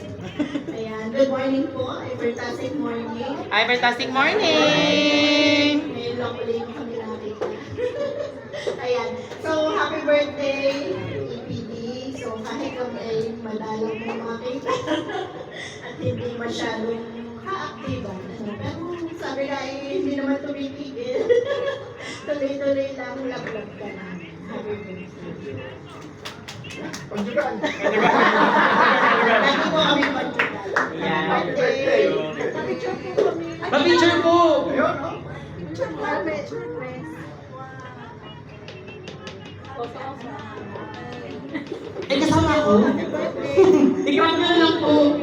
Ayan, good morning po. Fantastic morning. Hi, fantastic morning! Ngayon lang ulit yung kami nakita. Ayan, so happy birthday, EPD. So kahit kami ay madalo mo makita at hindi masyadong ka-active. Pero sabi nga hindi naman tumitigil. Tuloy-tuloy lang, love-love ka na. Happy birthday. Lagi po kami pagkakal. Ayan. Birthday. Picture po kami. Pa-picture po! Picture po kami. Eh, kasama ako. Ikaw na lang po.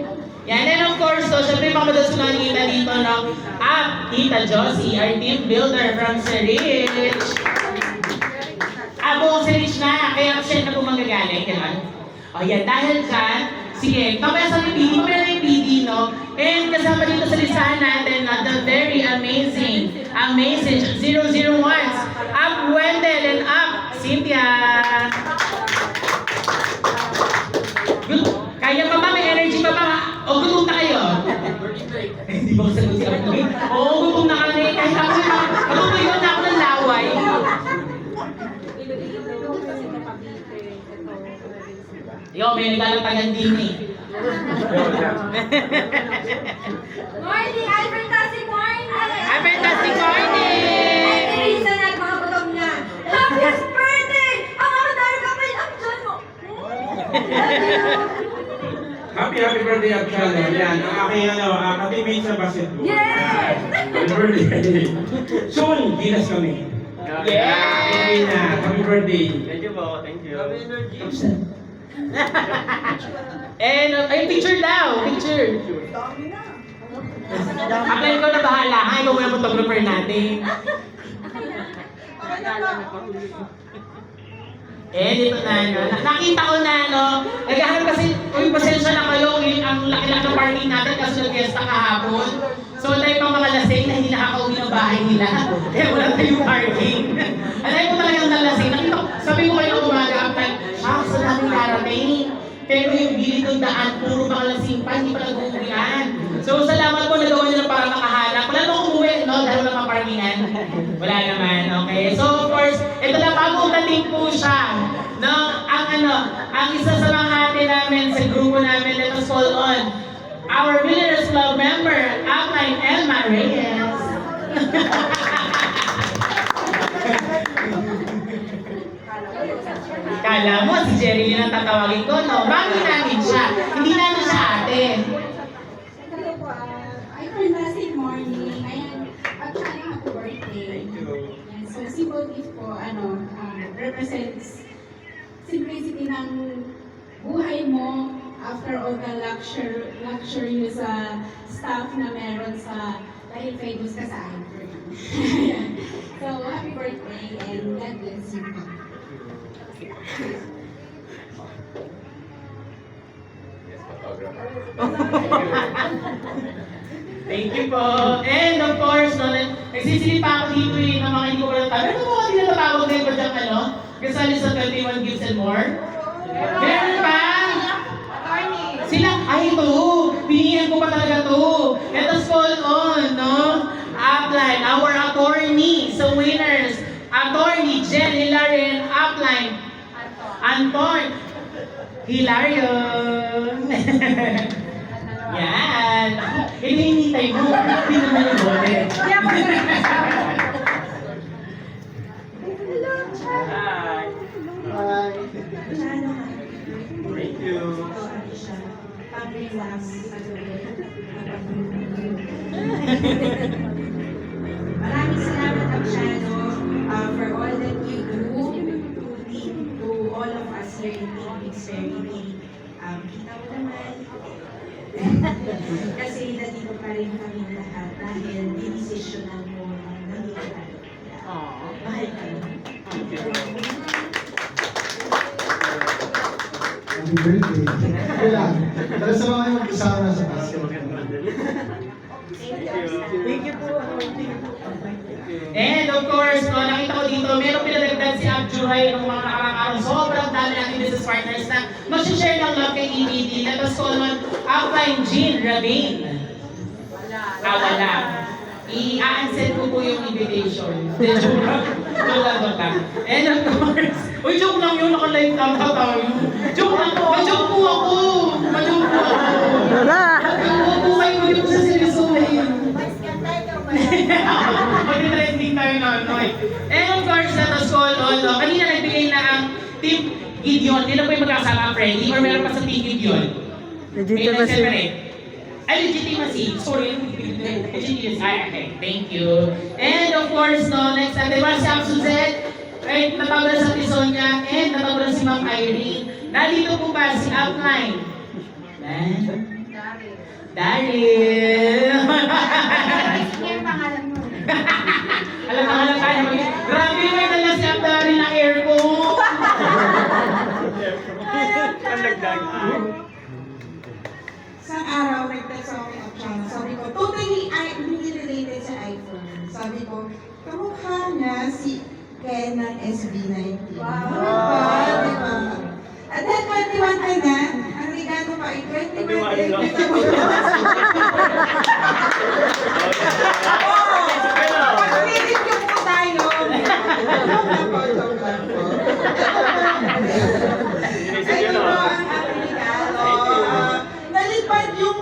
Yan, and of course, syempre mga madalas ko nakikita dito, Tita Josie, our team builder from Sir Rich. Buong Sir Rich na, kaya siya na po manggagaling, gano'n. O yan, dahil dyan, sige, mamaya sa PD, mamaya na yung PD, no? And kasama dito sa listahan natin, the very amazing 001s, Up Wendell and Up Cynthia. Kaya pa ba? May energy pa ba? O gutom na kayo? Hindi ba sagot si Arnold? Oo, gutom na kami. Kahit ako matutuyo na ako ng laway. Yo, may naglalatagan din eh. Morning! Ay, fantastic morning! Hi, fantastic morning! Ay, Teresa na at mga butog na. Happy birthday! Ang mga dami ka pa yung dyan mo. Happy birthday at Chano. Yan, ang aking ka-teammate sa basketball. Yes! Happy birthday. Soon, ginas kami. Yeah! Happy birthday. Thank you po, thank you. And, ay, picture daw, picture. Apply ko na bahala, ha? Ikaw muna photographer natin. Dito na, nakita ko na, naghahanap kasi, pasensya na kayo, ang laki-laki ng party natin kasi nag-fiesta kahapon. So, tayo pang mga lasing na hindi nakaka-uwi ng bahay nila. Kaya wala tayong parking. Alay ko talagang nalasing. Nakita ko, sabi ko kayo ng umaga, after, sa daming narating. Pero yung gilid ng daan, puro mga lasing pa, hindi pa nag-uuwian. So, salamat po, nagawa nyo na para makahanap. Wala nang umuwi, no? Dahil wala parkingan. Wala naman, okay? So, of course, ito na, bagong dating po siya. No? Ang isa sa mga ate namin sa grupo namin, let us call on our Millionaires Club member, Upline Elma Reyes. Kala mo, si Jerry Lynn ang tatawagin ko, no? Mami namin siya. Hindi namin siya ate. Hello po, ay, fantastic morning. Ayan, at sana happy birthday. Ayan, so, simple gift po, represents simplicity ng buhay mo after all the luxurious stuff na meron sa dahil famous ka sa iPhone. So, happy birthday and God bless you. Thank you po. And of course, no, nagsisilip pa ako dito ng mga hindi ko walang tawag. Ano mo hindi natatawag din ba dyan, ano? Kasali sa 21 Gifts and More? Meron pa? Sila, ay ito, pinihan ko pa talaga to. Let us call on, no? Upline, our attorney, sa winners. Attorney Jen Hilarion, Upline. Anton. Hilarion. Yan. Hinihintay mo. Hindi naman yung bote. Hi! Thank you. Maraming salamat, Abshano, for all that you do to all of us here in Phoenix Ferry. Kita mo naman. Kasi nandito pa rin kami lahat dahil dinisisyonan mo na nandito tayo. Mahal ka lang. Happy birthday. Wala. Pero sa mga mag-kasama sa basketball. Thank you po. And of course, no, nakita ko dito, meron pinadagdag si Abjuray ng mga nakarang araw. Sobrang dami natin business partners na mag-share ng love kay EBD. Let us call on Upline Jean Rabin. Wala. I-unsend ko po yung invitation. Joke lang. Joke lang. And of course, uy, joke lang yun. Naka-live tayo. Joke lang po. Ma-joke po ako. Ma-joke po ako. Wala. Huwag po kayo ulit sa seryosohin. Mag-trending tayo na ano eh. And of course, let us call on, kanina nagbigay na ang Team Gideon. Hindi na po yung magkakasama ang Freddy or meron pa sa Team Gideon? Legitimacy. Ay, legitimacy. Sorry. Legitimacy. Ay, okay. Thank you. And of course, no, next time, diba si Am Suzette? Right, natawag na sa Tisonia and natawag na si Ma'am Irene. Nandito po ba si Upline? Daryl. Alam tayo. Grabe may dala si Daryl na aircon. Ang nagdag. Isang araw, nag-text ako kay Abshano. Sabi ko, totally hindi related sa iPhone. Sabi ko, kamukha niya si Ken ng SB19. Wow! Diba? At then, 21 ka na, ang regalo pa ay 20 birthday. Pag-video po tayo. Joke lang po. Ayun po ang aking regalo. Nalipad yung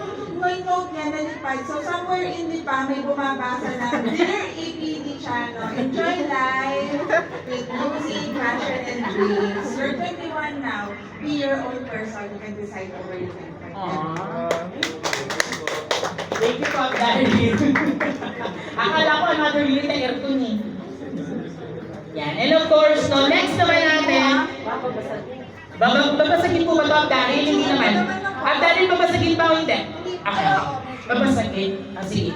note niya, nalipad. So somewhere in the pa, may bumabasa ng Dear EPD channel, enjoy life with music, passion, and dreams. You're 21 now. Be your own person. You can decide over your life. Thank you po, Daryl. Akala ko another unit na aircon eh. Yan. And of course, no, next naman natin. Babasagin po ba ito, Daryl? Hindi naman. Daryl, babasagin ba o hindi? Okay. Babasagin. Sige.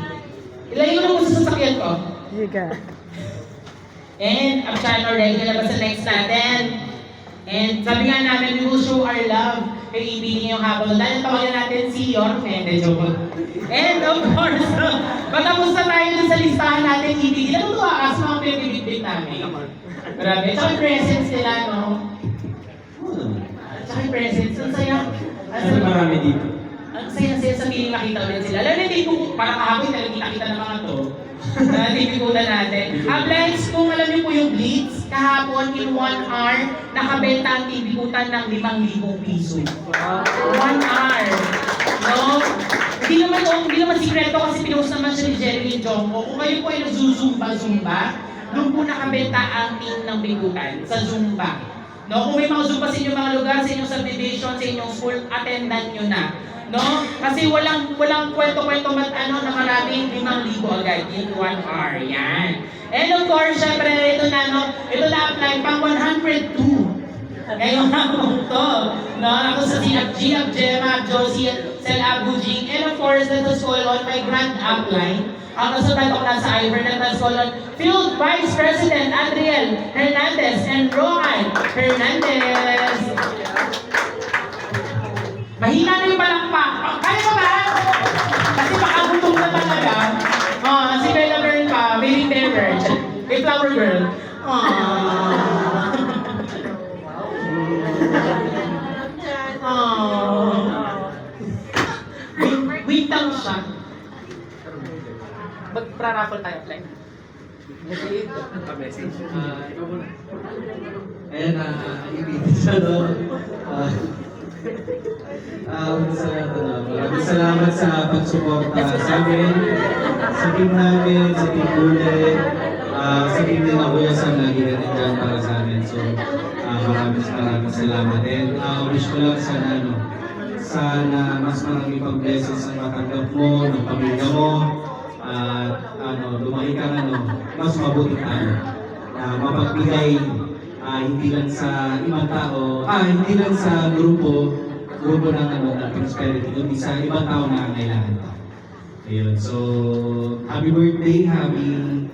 Ilagay ko na po sa sasakyan ko. Sige. And, Abshano, ready ka na ba sa next natin? And sabi nga namin, we will show our love kay EBD ngayong hapon. Dahil tawagan natin si Yorme. Joke. And of course, matapos na tayo dun sa listahan natin, EBD. Natutuwa ka sa mga pinag-ibig namin. Grabe. Tsaka yung presence nila, no? Tsaka yung presence. Ang saya. Ano marami dito? Ang saya-saya sa feeling makita ulit sila. Lalo na hindi ko, parang kahapon talagang kita-kita ng mga to. Nalibigutan natin. Blends, kung alam niyo po yung Blitz, kahapon in 1 hour, nakabenta ang tibigutan ng 5,000 piso. 1 hour. No? Hindi naman sikreto kasi pinost naman siya ni Jeremy Jongko. Kung kayo po ay nagzuzumba-zumba, doon po nakabenta ang team ng bigutan sa Zumba. No? Kung may mga Zumba sa inyong mga lugar, sa inyong subdivision, sa inyong school, attendan nyo na. No? Kasi walang kwento-kwento na maraming 5,000 agad in 1 hour. Yan. And of course, syempre, ito na, no? Ito na apply pang 102. Ngayong hapon to. No? Ako sa si Gemma, Josie, Sel Abujing. And of course, let us call on my grand upline, Ang resultado ko nasa Ivernet Colon, Field Vice President Adriel Hernandez and Rohan Hernandez. Mahina na yung palakpak. Oh, kaya ba ba? Kasi makagutom na talaga. Si Bella Girl pa, Baby Beverage. Kay Flower Girl. Wait lang siya. Mag-pra-raffle tayo, Flex. Ayan, ibitin siya doon. Maraming salamat sa pagsuporta sa amin, sa team namin, sa team Bullet, sa team din na Kuya Sam na ginanagyan para sa amin. So, maraming salamat. And wish ko lang sana mas marami pang blessings ang matanggap mo, ng pamilya mo, at lumaki ka mas mabuti tayo. Mapagbigay hindi lang sa ibang tao, hindi lang sa grupo ng prosperity, kundi sa ibang tao na kailangan. Ayun, so happy birthday, happy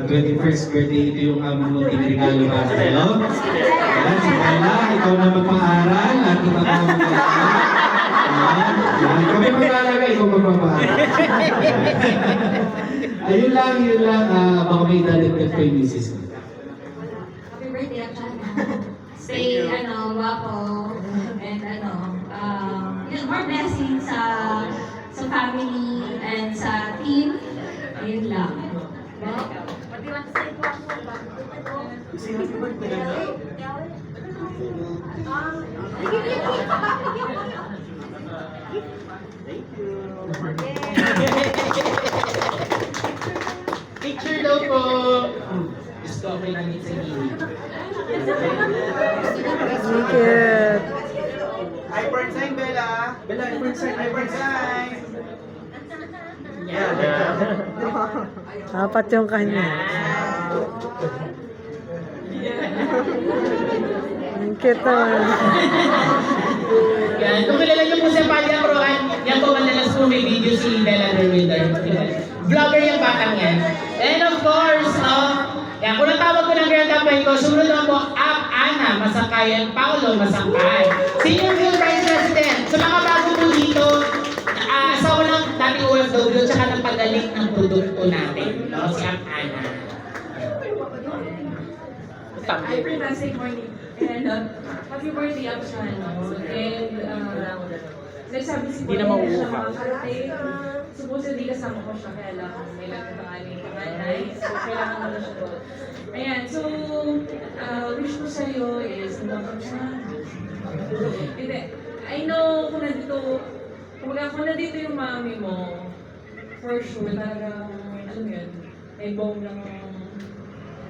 21st birthday. Ito yung aming regalo para sa'yo. Ayan, si Bella, ikaw na magpaaral at ikaw na magpaaral. Ayan, kami maglalagay, ikaw magpapaaral. Ayun lang, baka may dadagdag kay Mrs. Happy birthday, Achana. Stay, wapo, and yun, more blessings sa family and sa team. Ayun lang. Picture daw po. Gusto ko lang sa gilid. Cute. Hyper sign, Bella. Bella, hyper sign. Apat yung kanya. Ang cute naman. Yan, kung kilala niyo po si Palia Rohan, yan po madalas po may video si Bella Derwinter. Vlogger yung batang yan. And of course, yan, kung natawag ko ng grand apply ko, sumunod naman po, Ana Masakay and Paolo Masakay. Senior Field Vice President. Sa mga bago po dito, asawa ng dating OFW, tsaka ng pagaling ng produkto natin, si Ana. Hi, fantastic morning. And happy birthday, Achana. And nagsabi si Paul na siya makakarating. Supposedly kasama ko siya, kaya lang may nagtatanganin panganay. So, kailangan mo na siya doon. Ayan, so, wish ko sa'yo is, hindi, I know kung nandito yung mami mo, for sure, talagang, yun, may bong ng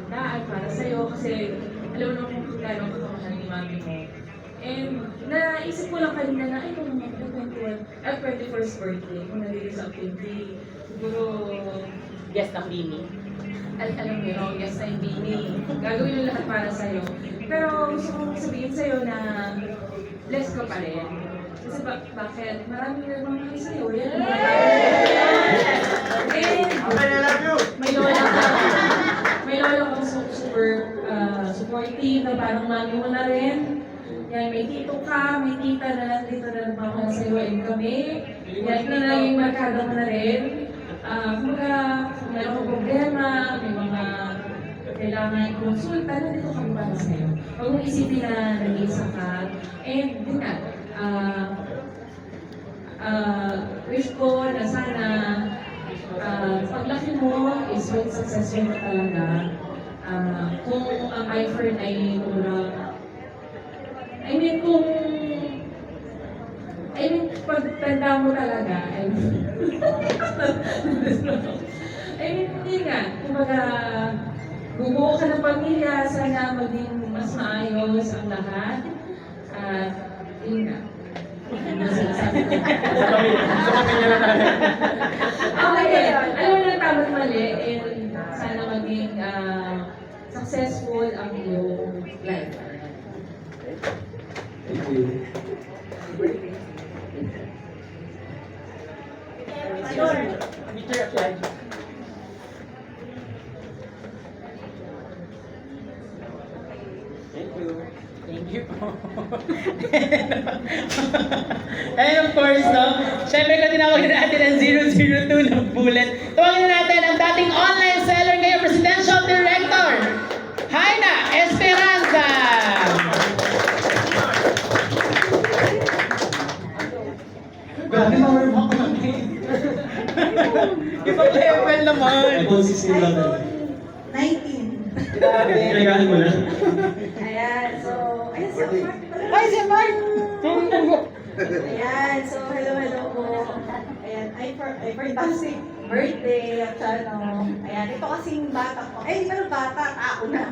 daan para sa'yo kasi alam mo kung gano'ng kakamahal ni mami mo. And naisip ko lang kanina na, kung 21st birthday, kung nandito sa Quinty, siguro, Yes, na Bini. alam mo yun, yes na yung Bini. Gagawin yung lahat para sa'yo. Pero gusto kong sabihin sa'yo na blessed ka pa rin. Kasi bakit? Maraming nagmamahal sa'yo. Yan. And may lola kong super supportive na parang mami mo na rin. Yan, may tito ka, may tita na nandito na nagmamahal sa'yo and kami. Yan na naging markada mo na rin. Kumbaga, kung meron kong problema, may mga kailangan konsulta, nandito kami para sa'yo. Huwag mong isipin na nag-iisa ka. And din nga, wish ko na sana paglaki mo is when successful ka talaga. Kung ang iFern ay pagtanda mo talaga, hindi nga, kumbaga, bubuo ka ng pamilya, sana maging mas maayos ang lahat. At, yun nga. Sa pamilya na tayo. Okay, alam mo na tama't mali, and sana maging successful ang iyong life. Thank you. Picture of And of course, no, syempre kung tinawag na natin ang 002 ng bullet, tawagin na natin ang dating online seller ngayon, Presidential Director, Haina Esperanza! Grabe, ma-warm up naman eh. Ibang level naman. iPhone 16 lang. 19. Grabe. Kailangan mo na. Ayan, so, ayan si Mark. Ay, si Mark! Ayan, so hello po. Ayan, ay fantastic birthday at ano. Ayan, ito kasing bata ko. Eh, di ba nung bata? Tao na.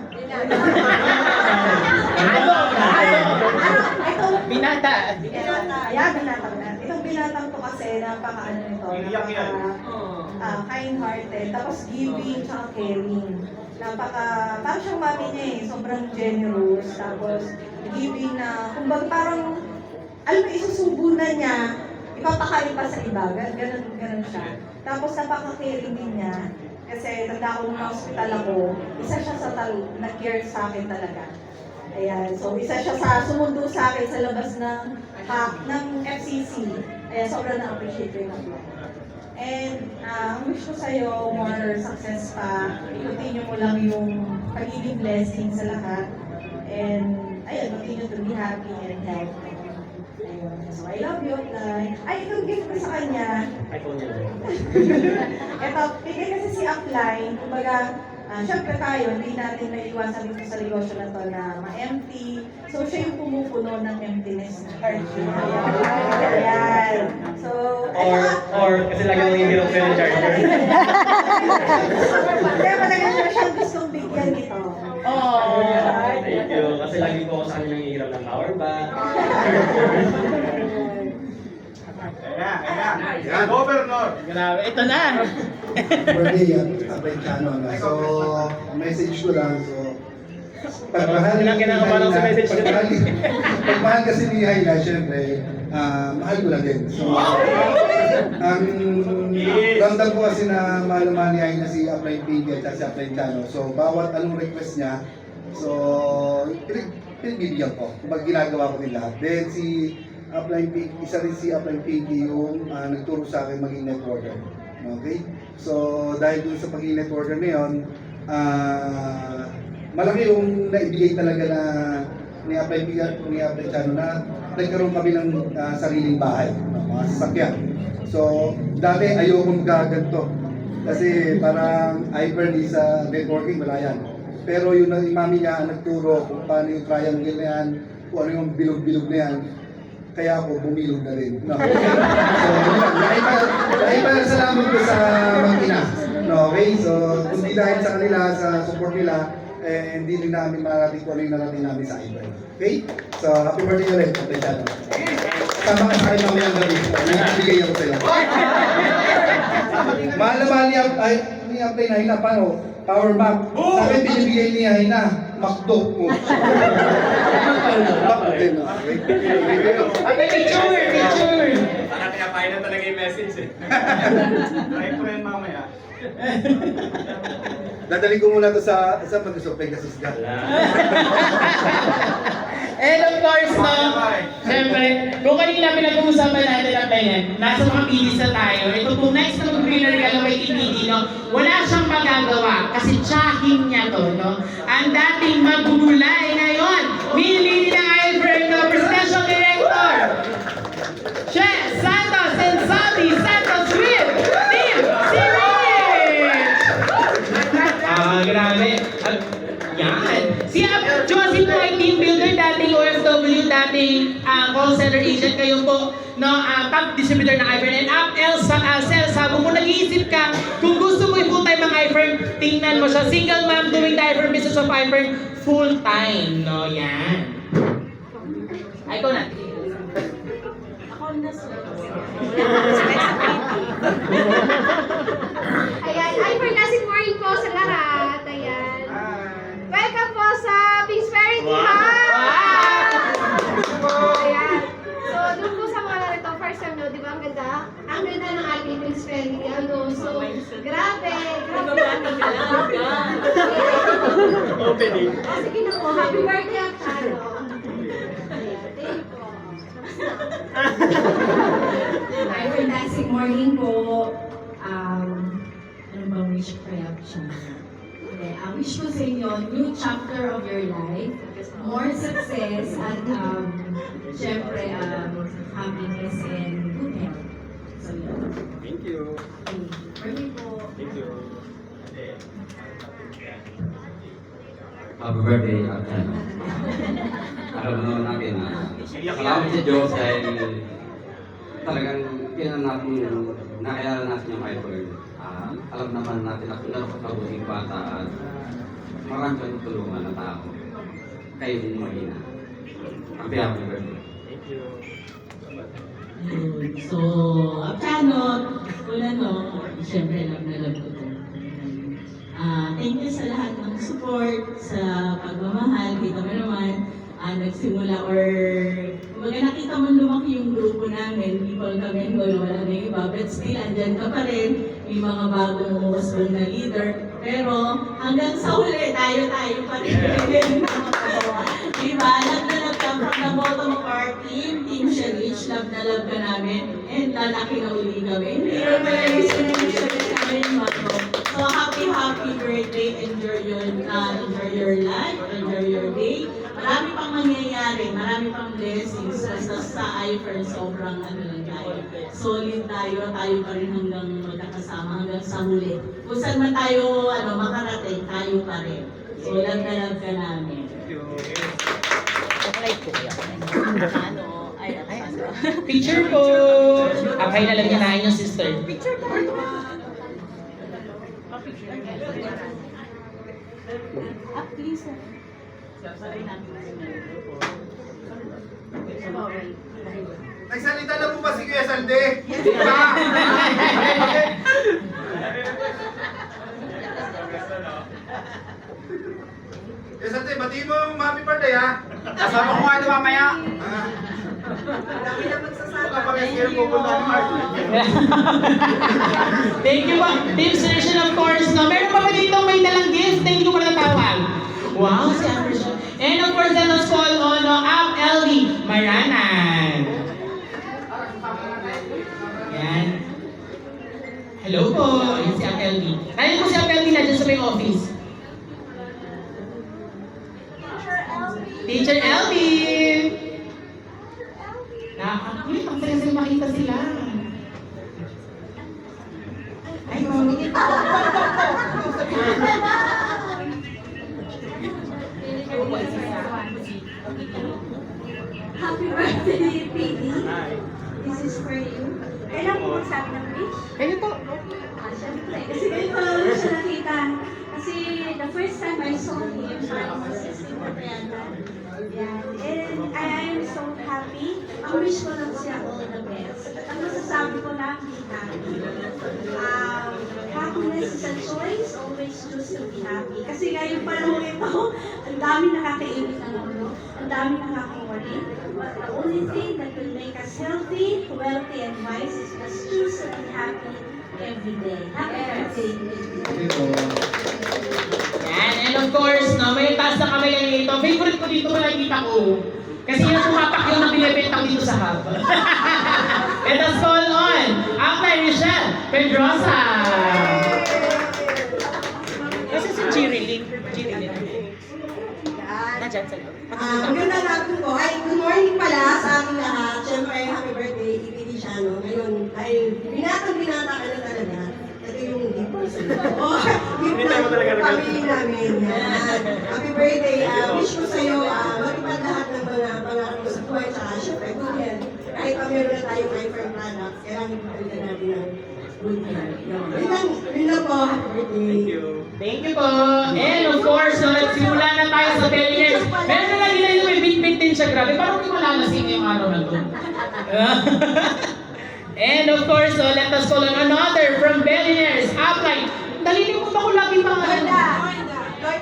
Ito, Binata. binata. Ayan, binata na. Itong binatang to kasi napaka-ano nito. Kind-hearted, tapos giving, tsaka caring. Parang siyang mami niya eh, sobrang generous, tapos giving na, kumbaga parang, alam mo, isusubo na niya, ipapakain pa sa iba, ganun siya. Tapos napaka-caring din niya, kasi tanda ko nung hospital ako, isa siya sa nag-care sa akin talaga. Ayan, so isa siya sa sumundo sa akin sa labas ng FCC. Ayan, sobrang na-appreciate ko yung apply. And wish ko sa'yo more success pa. I-continue mo lang yung pagiging blessing sa lahat. And ayun, continue to be happy and healthy. Ayun. So I love you, Apply. Ay, itong gift ko sa kanya. iPhone niya. Ito, bigay kasi si Apply. Kumbaga, syempre tayo, hindi natin may iwasan dito sa negosyo na to na ma-empty. So, siya yung pumupuno ng emptiness na. Ayan. So, Or kasi lagi nang hirap kayo ng charger. kaya matagal na siyang gustong bigyan nito. Oh. Thank you. Kasi lagi po ako sa kanya nangihiram ng power bank. Yan, Governor. Grabe, ito na. Birthday at Apreciano. So, message ko lang. So, pagmahal Kinakabahan ako sa message ko. Pagmahal kasi ni Haina, syempre, mahal ko na din. So, ang ramdam ko kasi na mahal naman ni Haina si Apply PG at si Apreciano. So, bawat anong request niya, so, pinagbibigyan ko. Kung ginagawa ko din lahat. Then, isa rin si Apply PG yung nagturo sa akin maging networker. Okay? So, dahil dun sa pagiging networker na yun, malaki yung naibigay talaga na ni Apreciano na nagkaroon kami ng sariling bahay, mga sasakyan. So, dati ayokong gaganto. Kasi parang hyper sa networking, wala yan. Pero yung mami niya nagturo kung paano yung triangle na yan, kung ano yung bilog-bilog na yan, kaya ako bumilog na rin. No? So, dahil pa salamat ko sa mag-ina. No, okay? So, hindi dahil sa kanila, sa support nila, hindi rin namin marating kung ano yung narating namin sa iba. Okay? So, happy birthday ulit, Apreciano. Sama ka sa akin mamaya ang gabi. Nagbigay ako sa'yo. Mahal na mahal ni Apply na Haina, paano? Power bank. Sa akin, binibigay niya Haina, McDo. Picture! Parang kinapain na talaga yung message eh. Try ko yan mamaya. Dadali ko muna to sa pag-usapay kasi sa And of course, no, siyempre, kung kanina pinag-uusapan natin ang ganyan, nasa mga pilis na tayo, ito po next na mag-greener regalo kay Tiniti, no, wala siyang magagawa kasi tsahin niya to, no. Ang dating magugulay ngayon, nililini ng iFrame, no, Presidential Director, Chef Santos and Salty Santos with Team Sirich! Grabe. Yan. Si Josie po ay team builder, dating OFW, dating call center agent. Kayo po, no, top distributor ng iFrame. And Sales Hub, kung nag-iisip ka, kung gusto mo i-full-time ang iFrame, tingnan mo siya. Single mom doing the iFrame business of iFrame, full-time. No, yan. Ay, ikaw na. Ayan, ay fantastic morning po sa lahat. Ayan. Welcome po sa Prosperity Hub! Ayan. So, doon po sa mga narito, first time nyo, di ba ang ganda? Ang ganda ng ating Prosperity. So, grabe. Opening. Sige na po, happy birthday, Chano. Ay, fantastic morning po. Ano ba wish ko kaya siya? Okay, ang wish ko sa inyo, new chapter of your life, more success, at syempre, happiness and good health. So, yun. Thank you. Morning po. Thank you. Happy birthday, Archano. Alam naman natin na salamat sa Diyos dahil talagang nakilala natin yung Piper. Alam naman natin na kung ano ka mabuting bata at marami kang tulungan na tao. Kayo din mahina. Happy birthday. Thank you. So, Archano, una no, siyempre love na love ko to. Thank you sa lahat ng support, sa pagmamahal. Kita mo naman, nagsimula or kumbaga nakita mo lumaki yung grupo namin. People kami, wala na yung iba, but still, andyan ka pa rin. May mga bagong umusbong na leader. Pero hanggang sa huli, tayo pa rin. Diba? Love na love ka from the bottom of our team. Team Sharich, love na love ka namin. And lalaki na uli kami. Hindi rin pala yung Sharich namin yung mga. So happy birthday. Enjoy your life. Enjoy your day. Marami pang mangyayari. Marami pang blessings. Basta sa iFern, sobrang lang tayo. Solid tayo pa rin hanggang magkakasama, hanggang sa huli. Kung saan man tayo makarating, tayo pa rin. So love na love ka namin. Picture po! Akay na lang kinain yung sister. Picture po! Please. Nagsalita na po ba si Kuya Salde? Kuya Salde, bati mo yung happy birthday ha? Kasama ko nga ito mamaya. Thank you po. Team Selection of course. No? Meron pa ba dito may dalang gift na hindi ko pa natawag? Wow, si Ambersha. And of course, let us call on Up LV Maranan. Yan. Hello po. Ayan si Up LV. Ayun po si Up LV na dyan sa may office. Teacher LV. Nakakakulit. Ang saya-saya makita sila. Ay, Happy birthday, PD. This is for you. Kailan mo magsabi ng wish? Kayo po. Siyempre. Kasi ngayon ko lang siya nakita. Kasi the first time I saw him, parang masisip ko yata. Yan. And I am so happy. Ang wish ko lang siya all the best. Ang masasabi ko lang, happiness is a choice. Always choose to be happy. Kasi ngayon panahon ito, ang dami nakakainit ng ulo. Ang dami nakakawali. But the only thing that will make us healthy, wealthy, and wise is just choose to be happy every day. Happy birthday. Yan, and of course, no, may taas na kamay yan dito. Favorite ko dito nakikita ko. Kasi yung pumapak yung na binibenta ko dito sa hub. Let us call on Apay Michelle Pedrosa. Kasi si Chiriling. Nandiyan sa loob. Magandang hapon po. Ay, good morning pala sa ating lahat. Siyempre, happy birthday, Ipidi Siano. Ngayon, dahil binata ka na talaga. Ito yung gift ko sa iyo. Gift ng pamilya namin. Yan. Happy birthday. Wish ko sa iyo, matupad lahat ng mga pangarap mo sa buhay. Tsaka, siyempre, good health. Kahit pa meron na tayong iFern products, kailangan ipagalitan natin ng good health. Yun lang po. Happy birthday. Thank you po. And of course, no, nagsimula na tayo sa Billionaires. Meron na lang nila yung may big din siya. Grabe, parang hindi malalasing yung araw na to. And of course, so let us call on another from Billionaires. Upline. Dalili mo ba kung lagi pangalan?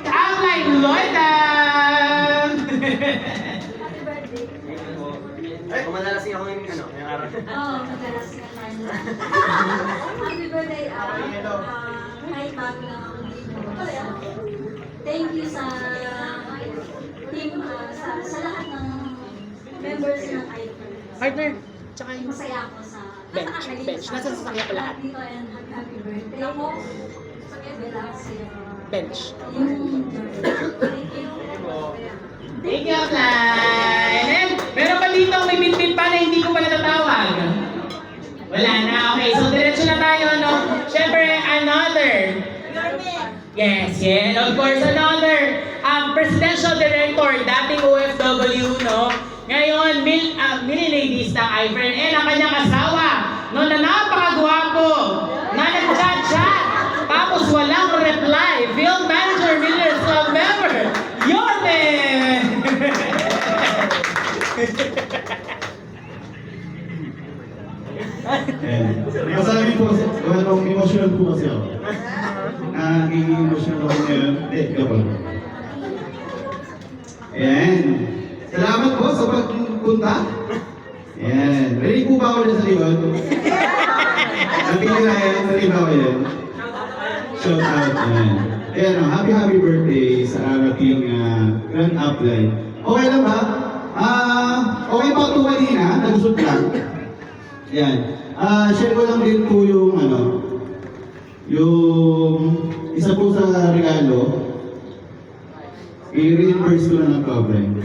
Upline Loida. Ay, kumalalasing ako yung araw. Oh, madalas naman. Happy birthday, kahit bago lang ako dito. Thank you sa team, sa lahat ng members ng iFern. Partner. Tsaka yung Masaya ako sa... bench. Nasa sasakyan ko lahat. Dito and happy birthday. Ako, relax siya. Bench. Yung... Thank you. Thank you, Klein. And meron pa dito, may bit-bit pa na hindi ko pa natatawag. Wala na. Okay, so diretso na tayo, no? Siyempre, another. Yes, yes. Of course, another presidential director, dating OFW, no? Ngayon, mini ladies ng iFriend and ang kanyang asawa, no, na napakagwapo, na nag-chat-chat, tapos walang reply. Field manager, Millers Club member, Yorme! Masabi po, emotional po kasi ako. Emotional ako ngayon. Hindi, kapag. Ayan. Salamat po sa pagpunta. Ayan. Ready po ba ako dyan sa likod? Napili na yan. Ready ba ako yan? Shout out. Ayan. Ayan, happy birthday sa ating grand upline. Okay lang ba? Okay pa ito kanina. Nagusot lang. Ayan. Share ko lang din po yung yung isa po sa regalo. I-reimburse ko na ng problem.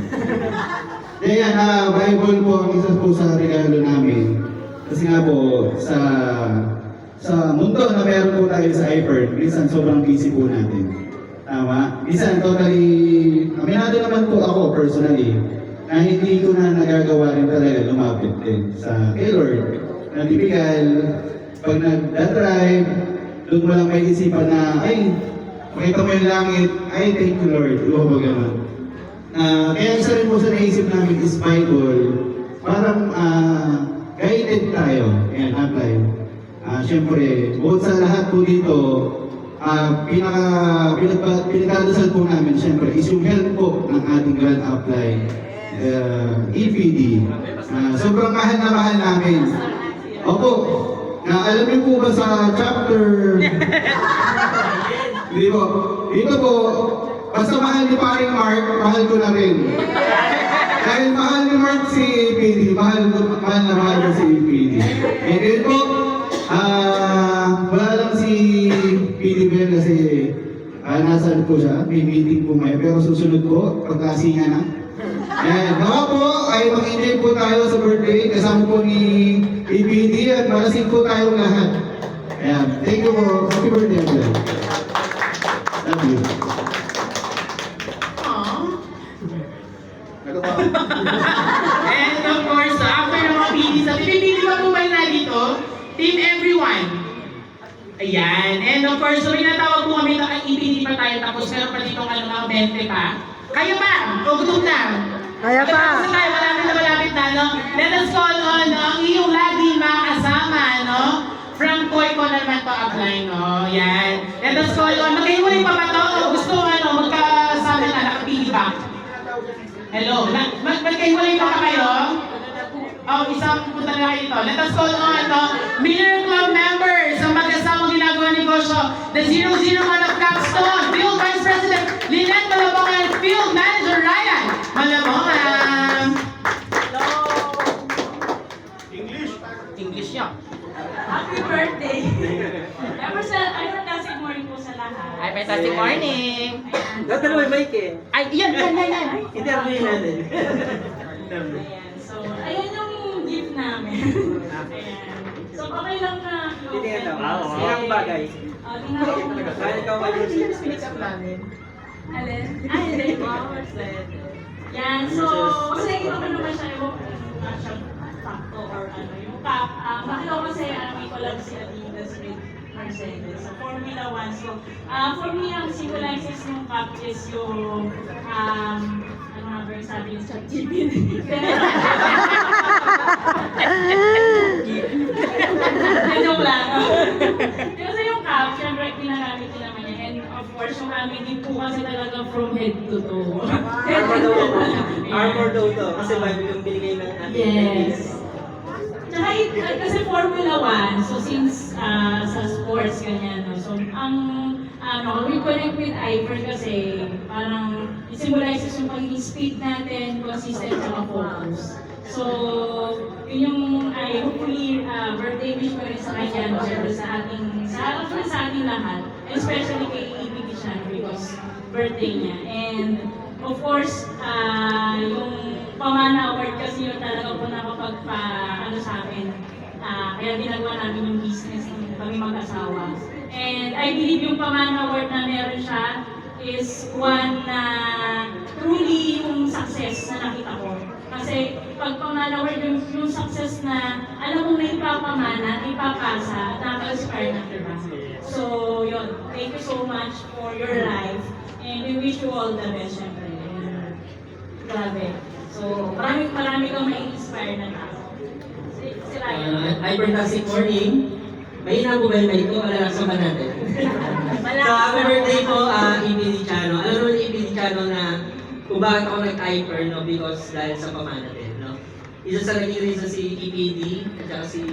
Ayan, Bible po ang isa po sa regalo namin. Kasi nga po, sa mundo na meron po tayo sa iPhone, minsan sobrang busy po natin. Tama? Minsan totally, aminado naman po ako personally, na hindi ko na nagagawa rin talaga lumapit din sa kay Lord. Na typical, pag nagdadrive, doon mo lang may isipan na, ay, makita mo yung langit, ay, thank you Lord. Diba ba gano'n? Kaya isa rin po sa naisip namin is Bible, parang guided tayo. Ayan, apply. Siyempre, bukod sa lahat po dito, pinagdadasal po namin, siyempre, is yung help po ng ating Grand Apply, EPD. Sobrang mahal na mahal namin. Opo, alam niyo po ba sa chapter... Dito po, basta mahal ni paring Mark, mahal ko na rin. Dahil mahal ni Mark si EPD, mahal na mahal ko si EPD. And yun po, wala lang si PD Bell kasi nasaan po siya, may meeting po ngayon. Pero susunod po, pagkasi niya na. Ayan, nawa po ay mag-enjoy po tayo sa birthday kasama po ni EPD at malasing po tayong lahat. Ayan, thank you po. Happy birthday again. Love you. And of course, after ng mga PD, pipili pa po ba na dito? Team Everyone. Ayan. And of course, so inatawag po kami na EPD pa tayo, tapos meron pa dito mga 20 pa. Kayo pa! O gutom na! Kaya pa! Tapos tayo, malapit na, no? Let us call on ang iyong lagi mga kasama, no? From Koiko naman to apply, no? Yan. Let us call on. Magkahiwalay pa ba to? O gusto, magkasama na, nakapili ba? Hello? Magkahiwalay pa kayo? Isang punta na kayo ito. Let us call on, no? Miller Club members, ang magkasamang ginagawa negosyo. The 001 of Capstone, Field Vice President Lynette Malabongan, Field Manager Ryan Malabongan. Hello! English niya. Happy birthday! Ay, fantastic morning po sa lahat. Ay, fantastic morning. Dapat na may mic eh. Ay, yan. Interviewin natin. Ayan, so, ayan yung gift namin. Ayan. So, okay lang na Tingnan daw. Ilang bagay. Tingnan ko. Kaya ikaw Alin? Ay, hindi. Yan, so, kasi ito ko naman siya yung sakto or yung cup. Bakit ako kasi may collab si Adidas with Mercedes sa Formula 1. So, for me, ang symbolizes ng cup is yung, ano nga ba yung sabi yung ChatGPT? Joke lang. Kasi yung cup, syempre, ginagamit din naman yan. And of course, yung aming din po kasi talaga from head to toe. Armor daw to. Kasi Bible yung binigay ng ating Yes. Tsaka kasi Formula 1, so since sa sports ganyan, no? So ang we connect with iPhone kasi parang it symbolizes yung pagiging speed natin, consistent, tsaka focus. So, yun yung hopefully birthday wish ko rin sa kanya, no, syempre sa ating lahat, especially kay EPD siya because birthday niya. And of course, yung Pamana Award kasi yun talaga po nakapagpa-ano sa akin. Kaya ginagawa namin yung business ng kami mag-asawa. And I believe yung Pamana Award na meron siya is one na truly yung success na nakita ko. Kasi pag Pamana Award yung success na alam mo na ipapamana, ipapasa, at nakaka-inspire ng iba. So yun, thank you so much for your life and we wish you all the best syempre. Grabe. So marami kang mai-inspire na tao. Si Ryan. Hi, fantastic morning. Mahina po ba yung mic ko? Wala lang sa natin. So, happy birthday po, EPD Chano. Alam naman ni EPD Chano na kung bakit ako nag-hyper, no? Because dahil sa pamana din, no? Isa sa naging reason si EPD at saka si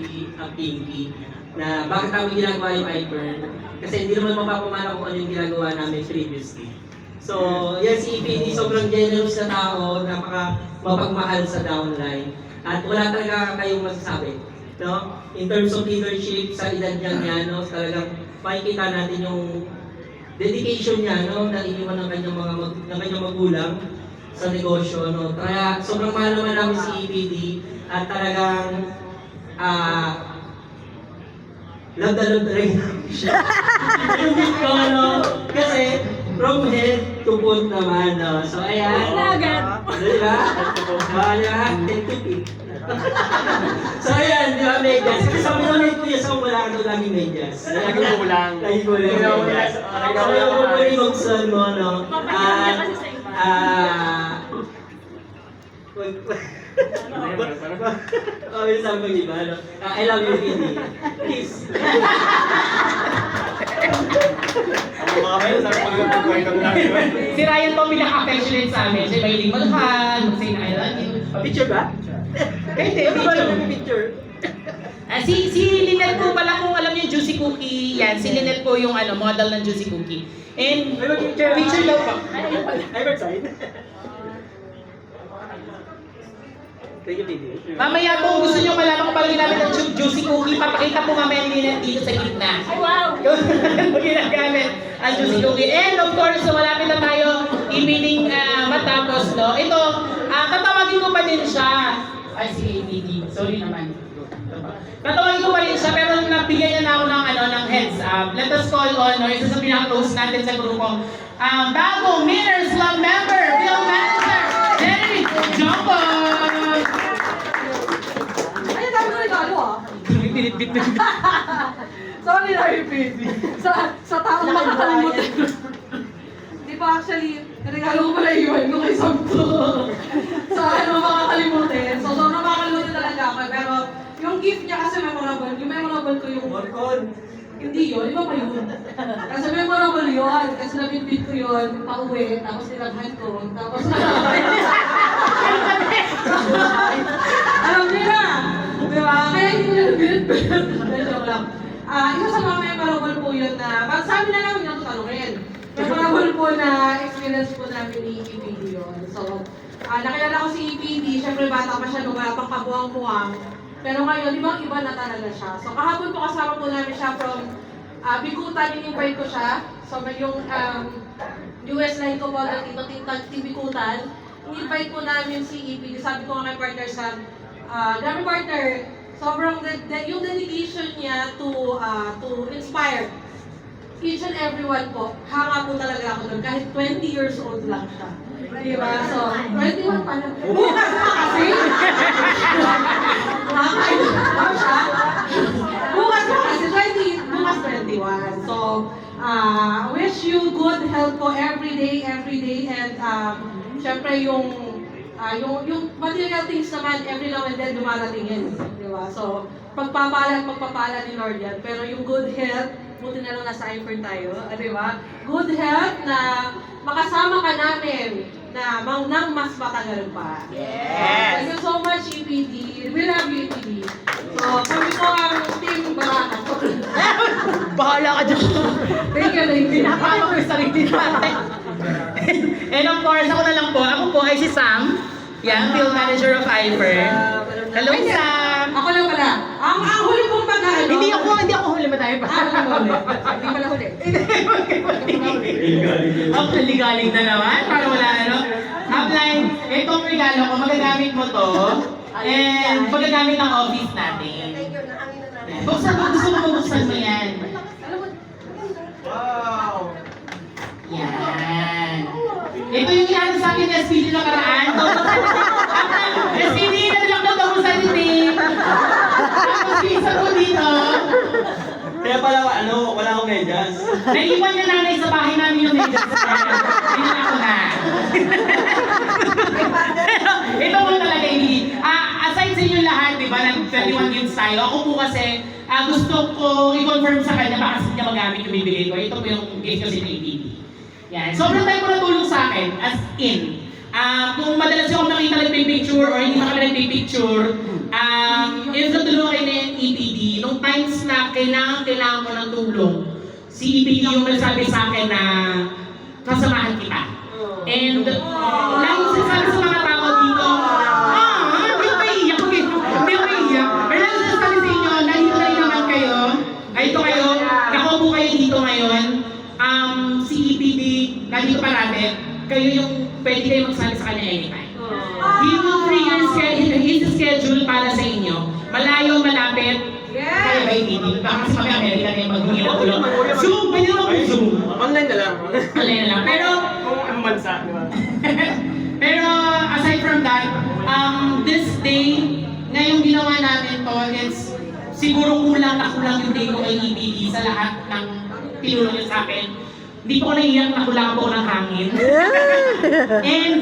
Pinky na bakit namin ginagawa yung hyper. Kasi hindi naman mapapamana kung ano yung ginagawa namin previously. So, yan si EPD, sobrang generous na tao, napaka mapagmahal sa downline. At wala talaga kayong masasabi. No? In terms of leadership, sa edad niya, no? Talagang makikita natin yung dedication niya, no? Na iniwan ng kanyang magulang sa negosyo, no? Kaya sobrang mahal naman namin si EPD at talagang love na rin namin siya. Hindi ko, no? Kasi from head to foot naman, no? So, ayan. Diba? Head to feet. So ayan, di ba, medyas? Kasi sa mga ko yung sa wala ka laging medyas. Laging kulang. Laging kulang. So yung buksan mo, no? Sabi ko iba, no? I love you, Pindi. Please. Mga kayo, sabi ko lang kwento namin. Si Ryan po pinaka-affectionate sa amin. Siya mahilig malhan, mag-say na I love you. Picture ba? Hindi, Picture. Si Lynette po pala, kung alam niyo Juicy Cookie, yan. Si Lynette po yung model ng Juicy Cookie. And picture daw po. Hyper side. Thank you, Pindi. Mamaya po, gusto niyo malaman kung paano ginamit ang Juicy Cookie, papakita po mamaya ni Lynette dito sa gitna. Ay, wow! Kung ginagamit ang Juicy Cookie. And of course, so malapit na tayo evening matapos, no? Ito, tatawagin ko pa din siya. Ay, si APD. Sorry naman. Tatawagin ko pa rin siya, pero nabigyan niya na ako ng heads up. Let us call on, no? Isa sa pinaka-close natin sa grupo. Bagong Winners Club member, Field Manager, Jerry Jumbo! Ay, dami ko regalo Pinitbit na. Sorry na, EPD. Sa taong makakalimutan. Di ba actually, regalo ko pala iwan ko kay Samto. So ano makakalimutin. So sobrang makakalimutin talaga ako. Pero yung gift niya kasi memorable. Yung memorable ko yung Morcon. Hindi yun, iba pa yun. Kasi memorable yun. Kasi nabitbit ko yun, pauwi, tapos nilaghan ko. Tapos alam niyo na! Di ba? Kaya hindi nyo nabitbit. Joke lang. Isa sa mga memorable po yun na, sabi na namin na tutanungin. Memorable po na experience po namin ni EPD yun. So, nakilala ko si EPD, syempre bata pa siya nung wala pang kabuang-buang. Pero ngayon, ibang-iba na talaga siya. So, kahapon po kasama po namin siya from Bikutan, in-invite ko siya. So, yung US line ko po ng Team Bikutan, in-invite po namin si EPD. Sabi ko nga kay partner sa, grabe partner, sobrang yung dedication niya to inspire each and everyone po, hanga po talaga ako doon. Kahit 20 years old lang siya. Diba? So, 21 pa lang. Bukas pa kasi! Nakakailan siya. Bukas pa kasi, bukas 21. So, wish you good health po every day. And, syempre yung material things naman, every now and then dumarating yan. Diba? So, pagpapala ni Lord yan. Pero yung good health, buti na lang nasa iPhone tayo, di ba? Good health na makasama ka namin na nang mas matagal pa. Yes! Thank you so much, EPD. We love you, EPD. So, kami po ang team Baraka. Bahala ka dyan. Thank you, thank you. Pinapalo ko yung sarili natin. And of course, ako na lang po. Ako po ay si Sam. Yan, Field Manager of Hyper. Hello, Sam! Ako lang pala. Ang huli kong pag-ano. Hindi ako huli, matay pa. Huli. Hindi pala huli. Ang kaligaling na naman, para wala ano. Upline, itong regalo ko, magagamit mo to. And magagamit ng office natin. Yan. Buksan mo, gusto mo mabuksan mo yan. Wow! Yan. Ito yung inaano sa akin ng SPD nakaraan. SPD na lang daw ako sa hindi. Tapos isa ko dito. Kaya pala, wala akong medyas. Naiwan niya nanay sa bahay namin yung medyas niya. Tingnan ako na. Ito mo talaga hindi. Aside sa inyo lahat, di ba, ng 31 gifts tayo, ako po kasi gusto ko i-confirm sa kanya baka hindi niya magamit yung bibigay ko. Ito po yung gift ko sa APD. Yan. Sobrang tayo po natulong sa akin, as in. Kung madalas yung nakita nagpipicture or hindi na kami nagpipicture, if natulungan kayo ng EPD, nung times na kailangan mo ng tulong, si EPD yung nagsabi sa akin na kasamahan kita. And lagi sinasabi sa mga tao dito, hindi ko maiiyak, hindi ko maiiyak. Pero lagi sinasabi sa inyo, nandito na rin naman kayo, ito kayo, nakaupo kayo dito ngayon, si EPD, nandito parate, kayo yung pwede kayo magsabi sa kanya anytime. He will free his schedule para sa inyo. Malayo, malapit, kaya ba EPD? Baka kasi kami Amerika na yung maghingi ng tulong. Zoom! Pwede naman po Zoom! Online na lang. Online na lang. Pero, Kung ang bansa, di ba? pero aside from that, this day, ngayong ginawa namin to, it's siguro kulang yung day ko kay EPD sa lahat ng tinulong niya sa akin. Hindi po ko naiiyak na kulang po ng hangin. And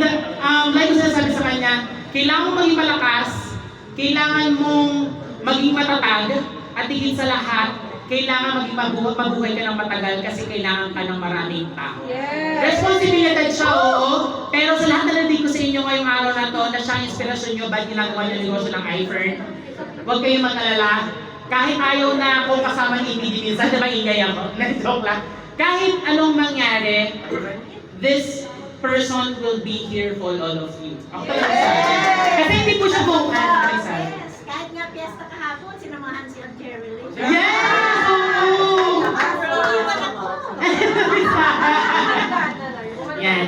like ko sinasabi sa kanya, kailangan mong maging malakas, kailangan mong maging matatag, at higit sa lahat, kailangan maging mabuhay ka ng matagal kasi kailangan ka ng maraming tao. Responsibilidad siya, oo, pero sa lahat na nandito ko sa inyo ngayong araw na to, na siyang inspirasyon nyo, ba't ginagawa niyo negosyo ng iFern? Huwag kayong mag-alala. Kahit ayaw na akong kasama ni EPD minsan, di ba ingay ako? Joke lang. Kahit anong mangyari, this person will be here for all of you. Ako talaga sabi. Kasi hindi po siya vocal. Yes, kahit nga piyesta kahapon, sinamahan si Jerry Lee. Yes! Oo! Iniwan ako. Yan.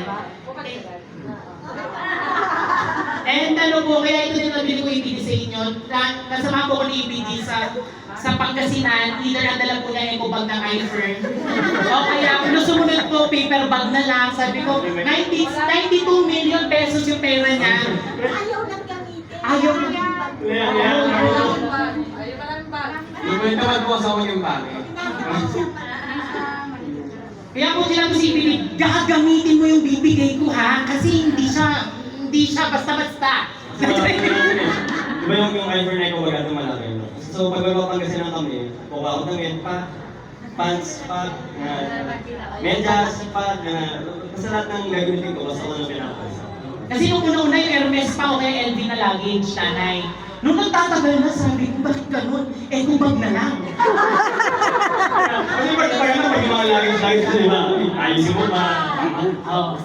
And ano po, kaya ito din nabili ko EPD sa inyo. Nasama po ko ni EPD sa Pangasinan, either nadala po niya yung bag ng iFern. O kaya, kung sumunod po, paper bag na lang. Sabi ko, 92 million pesos yung pera niya. Ayaw nang gamitin. Ayaw nang Ikwento ka po sa yung bagay. Kaya po sila si EPD, gagamitin mo yung bibigay ko ha, kasi hindi siya basta-basta. Di ba yung iPhone na ikaw bagat ng malaki? So pag Pangasinan kami, kuha ako ng pants, pag, medyas, pag, basta lahat ng gagamitin ko, basta ko ng pinapasa. Kasi nung una-una yung Hermes pa o kaya LV na luggage, nanay. Nung nagtatagal na, sabi ko, bakit ganun? Eco bag na lang. Kasi pag kaya na, may mga luggage, di ba? Ayusin mo pa. Oo.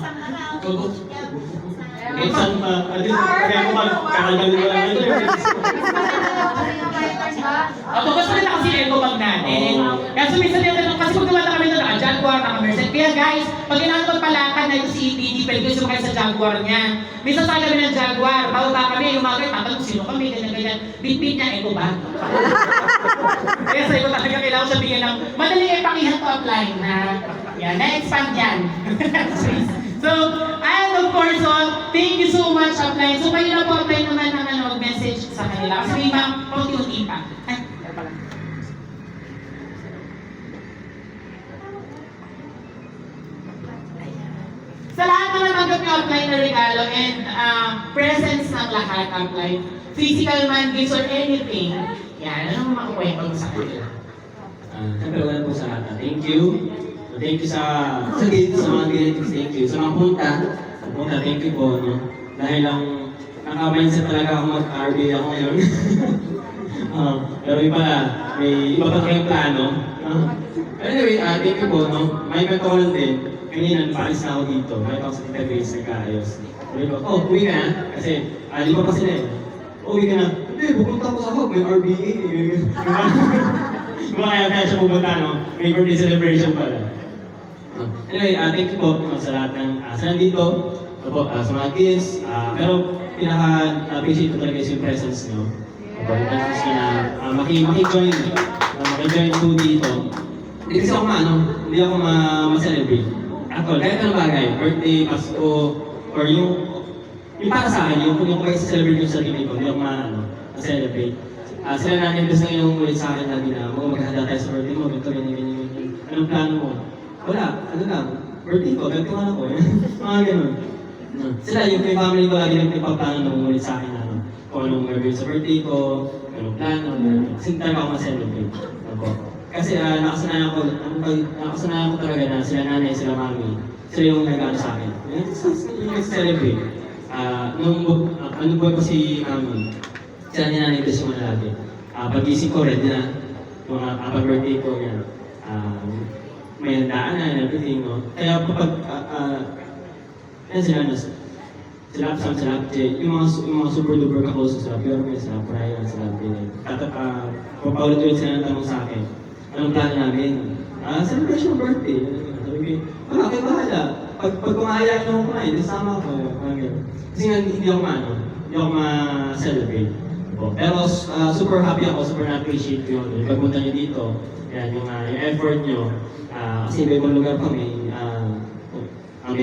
Minsan pa, at least, kaya ko magkakalgal mo lang ito. Gusto nila kasi yung eco bag natin. Kaya sumisan nila, kasi pag gumata kami doon, Jaguar, naka-Merced. Kaya guys, pag kailangan magpalakad na ito si EPD, pwede ko sumakay sa Jaguar niya. Minsan sa kami ng Jaguar, bababa kami, yung mga guys, tatanong sino kami, ganyan-ganyan. Bitbit niya, eco bag. Kaya sa iyo talaga kailangan siya bigyan ng madaling ipakihan to apply na yan, na-expand yan. So, and of course, thank you so much, Upline. So, kayo na po, Upline naman ang mag-message sa kanila. Kasi may mga paunti-unti pa. Ay, pala. Sa lahat na natanggap yung Upline na regalo and presence ng lahat, Upline, physical man, gifts, or anything, yan, anong makukwento mo sa kanila? Siyempre po sa lahat. Thank you. Thank you sa gift, sa mga gift, thank you. Sa mga punta, thank you po. No? Dahil lang, naka-mindset talaga ako mag-RB ako ngayon. Pero iba pa kayong plano. Anyway, thank you po. No? May katolan din. Kanina, napaalis na ako dito. May ako sa interface, nagkaayos. Sabi ko, uwi ka na. Kasi, di pa kasi na eh. Uwi ka na. hindi, pupunta ko sa hub, may RBA. Kaya siya pupunta, no? May birthday celebration pala. Anyway, thank you po sa lahat ng sa nandito, sa mga kids, pero pinaka-appreciate ko talaga yung presence nyo. Yung presence nyo na maki-join po dito. Hindi kasi ako hindi ako ma-celebrate. Actually, kahit anong bagay, birthday, Pasko, or yung para sa akin, yung kung celebrate yung sarili ko, hindi ako ma-celebrate. Sila natin gusto yung ulit sa akin lagi na maghahanda tayo sa birthday mo, ganito, ganyan. Anong plano mo? Wala, birthday ko, ganito nga ako. Mga ganun. Sila, yung family ko lagi nagpaplano na umulit sa akin kung anong gagawin sa birthday ko, anong plano, kasi talaga ako ma-celebrate. Kasi nakasanayan ko talaga na sila nanay, sila mami, sila yung nag-ano sa akin. Yung nag-celebrate. Ano po si mami? Sila ni nanay gusto mo na lagi. Pag-isip ko, ready na. Kapag birthday ko, yan. May handaan na and everything, no? Kaya kapag, sila Sam, sila Jay, yung mga super duper ka-close sila, Pure, sila Brian, sila Pinay. Papaulit-ulit sila ng tanong sa akin. Anong plano namin? Celebration of birthday. Sabi ko, wala, kayo bahala. Pag kumahayaan nyo kumain, sama ako. Kasi nga, hindi ako ma-celebrate. Pero super happy ako, super na-appreciate ko yun. Pagpunta nyo dito, yan, yung effort nyo. Kasi iba-ibang lugar pa, may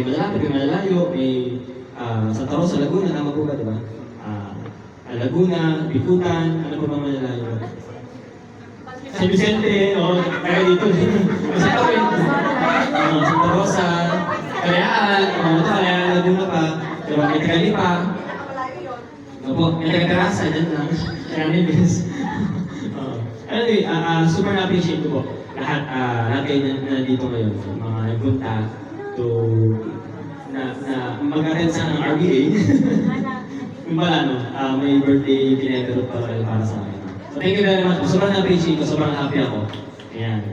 malalapit, may malalayo, may Santa Rosa, Laguna, tama po ba, diba? Laguna, Bikutan, ano po bang malalayo? San Vicente, kaya dito. Santa Rosa, Kalayaan, Kalayaan, Laguna pa, diba, may Tagali pa. May taga-terasa, dyan lang. Kaya nibis. Anyway, super na-appreciate ko po lahat kayo na dito ngayon. Mga nagpunta to mag-attend sa ng RBA. Yung pala, may birthday pinagkarot para sa akin. So thank you very much. Sobrang na-appreciate ko, sobrang happy ako. Ayan.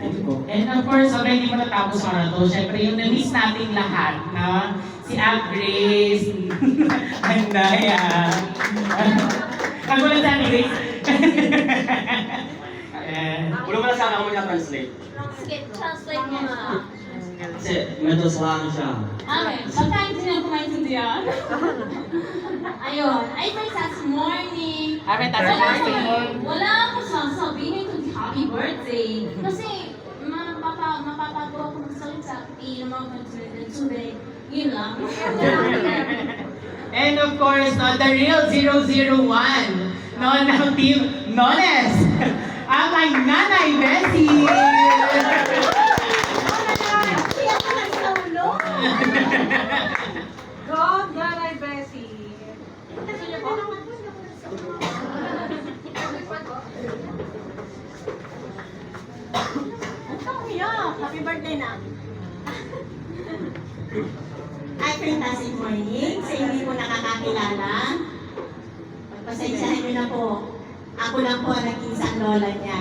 Thank you po. And of course, sobrang hindi matatapos sa to. Siyempre, yung na-miss nating lahat, no? Si Grace, Andaya. Kagulat sa Grace. Ulo mo na sana ako mag-translate. Sige, translate mo na. Kasi medyo slang siya. Okay, baka hindi na kumaintindihan. Ayun, ay first as morning. Wala akong sasabihin kundi happy birthday. Kasi mapapagawa ko magsalita. Inom ako ng tubig. Yun lang. And of course, the real 001, ng Team Nones, ang ang Nanay Bessie! God, Nanay Bessie. Happy birthday na. Ay, fantastic morning. Sa hindi po nakakakilala, pasensyahan niyo na po. Ako lang po ang naging isang lola niya.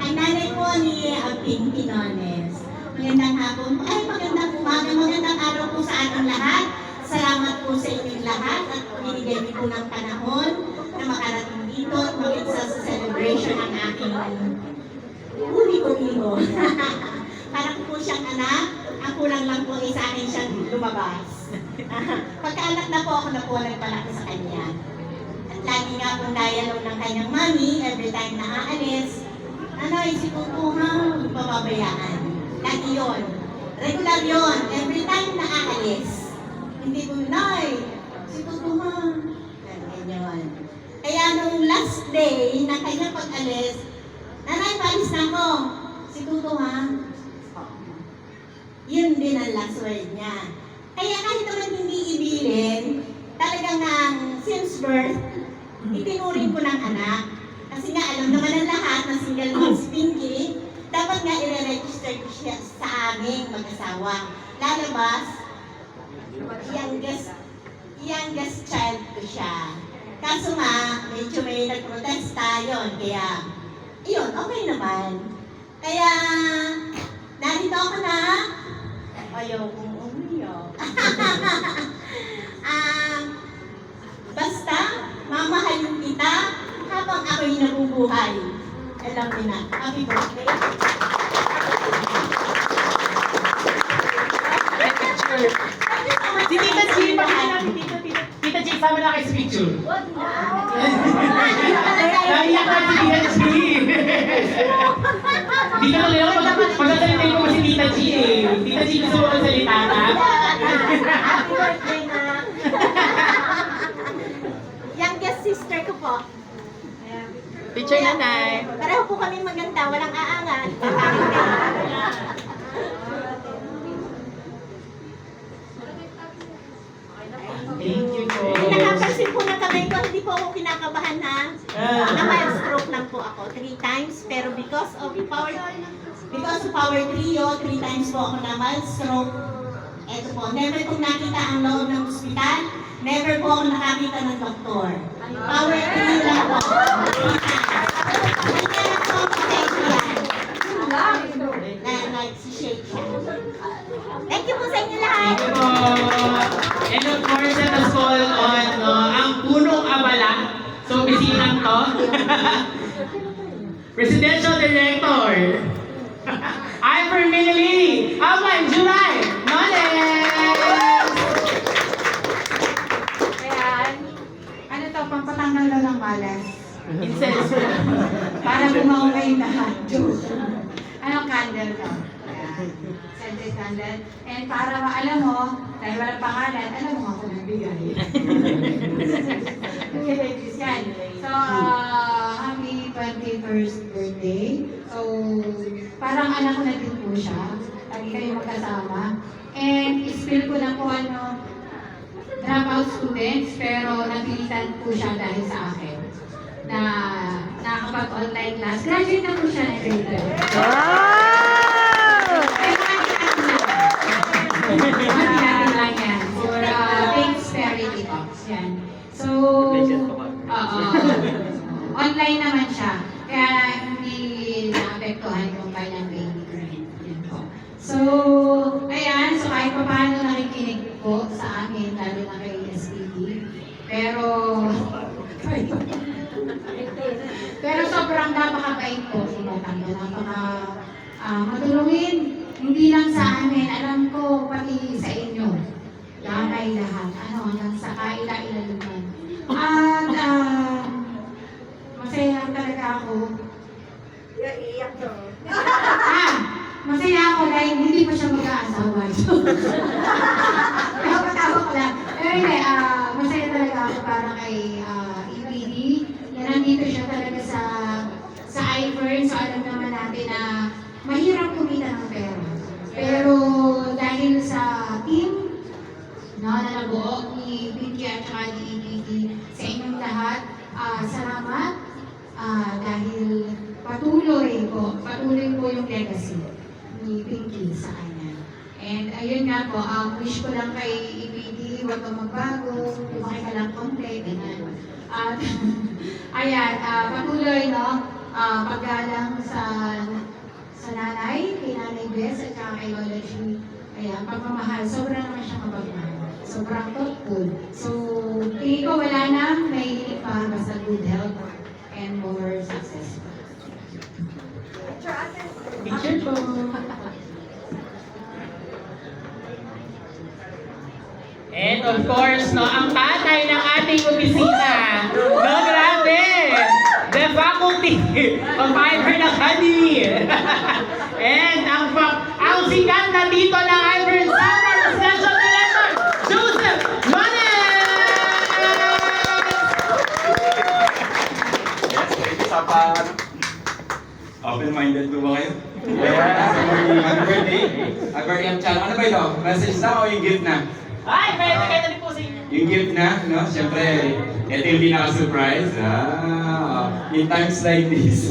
Ang nanay po ni Pink Pinones. Magandang hapon po. Ay, magandang umaga. Magandang araw po sa ating lahat. Salamat po sa inyong lahat at binigay niyo po ng panahon na makarating dito at mag-isa sa celebration ng aking huli kong iho. Para ko po siyang anak, ang kulang lang po sa akin siyang lumabas. Pagkaanak na po ako na po nagpalaki sa kanya. At lagi nga pong dialogue ng kanyang mami, every time na aalis, Nanay, si Tutu ha, pababayaan. Lagi yun. Regular yun. Every time na aalis. Hindi ko, Nay, si Tutu ha. Ganyan. Kaya nung last day na kanya pag-alis, Nanay, palis na ako. Si Tutu ha. Yun din ang last word niya. Kaya kahit naman hindi ibilin, talagang since birth, itinuring ko ng anak. Kasi nga alam naman ng lahat na single mom si Pinky, dapat nga i-register ko siya sa aming mag-asawa. Lalabas, youngest child ko siya. Kaso nga, medyo may nag-protesta yun, kaya, yun, okay naman. Kaya, narito ako na, ayaw kong umiyak. Basta, mamahalin kita akin na. Happy birthday. Si Tita G, pakita natin Tita G, sama na kayo sa picture. Naiyak na si Tita G. Hindi ka lang pagkasalitin ko si Tita G eh. Tita G, gusto mo magsalita ka? Happy birthday na. Youngest sister ko po. Picture na, Nay. Pareho po kami maganda, walang aangat. Thank you po. Nakapansin po na kamay ko, hindi po ako kinakabahan na mild stroke lang po ako 3 times. Pero because of power trio, 3 times po ako na mild stroke. Eto po, never po nakita ang loob ng ospital. Never po ako nakakita ng doktor. Power trio lang po. 3 times. Nandiyan po ang potential yan. Nag-shake siya. Thank you po sa inyo lahat. Thank you po. And of course, let us call on ang punong abala. So, bisinang to. Presidential Director. Ivor Minili. Outline, July. Knowledge. Ayan. Ano to, pampatanggal daw ng malas. Incense. Para bumaw kayong lahat. Ano, candle to. Ayan. Scented candle. And para alam mo, dahil walang pangalan, alam mo ako nagbigay. Yan. So, happy 21st birthday. So, parang anak ko na din po siya. Lagi kayo magkasama. And spill ko na po dropout students, pero napilitan po siya dahil sa akin na nakakapag-online class. Graduate na po siya ng grade 12. Natin lang yan. For Thanks Charity Box. Yan. So, online naman siya. Kaya hindi naapektuhan yung kanyang baby grade. Yan po. So, ayan. So, kahit pa paano nakikinig po sa amin, lalo na kay SPD. Pero sobrang napakabait po si Batang. Matulungin. Hindi lang sa amin. Alam ko, pati sa inyo. Damay lahat. Hanggang sa kaila-ila naman. At, masaya talaga ako. Iyak to. Masaya ako dahil hindi pa siya mag-aasawa. Tawa ko lang. Pero hindi, masaya talaga ako para kay EPD. Na nandito siya talaga sa iFern. So alam naman natin na mahirap kumita ng pera. Pero dahil sa team na nabuo ni Pinky at saka ni EPD, sa inyong lahat, salamat. Dahil patuloy po yung legacy ni Pinky sa kanya. And ayun nga po, wish ko lang kay EPD, huwag kang magbago, lumaki ka lang complete, ganyan. At ayan, patuloy paggalang sa nanay, kay Nanay Bess at saka kay Lola G. Ayan, pagmamahal, sobrang naman siya mapagmahal. Sobrang thoughtful. So, tingin ko wala na, may hiling pa basta good health and more success. Picture po. And of course, ang tatay ng ating opisina. Grabe! The faculty of Ivern Academy. And ang sikat na dito ng Ivern Summer Special Director, Joseph Manes! Yes, thank you sa open-minded po ba kayo? Happy birthday! Happy birthday, Amchalo. Ano ba ito? Message na o yung gift na? Ay, pwede din po sa inyo. Yung gift na, no? Siyempre, ito yung pinaka-surprise. In times like this.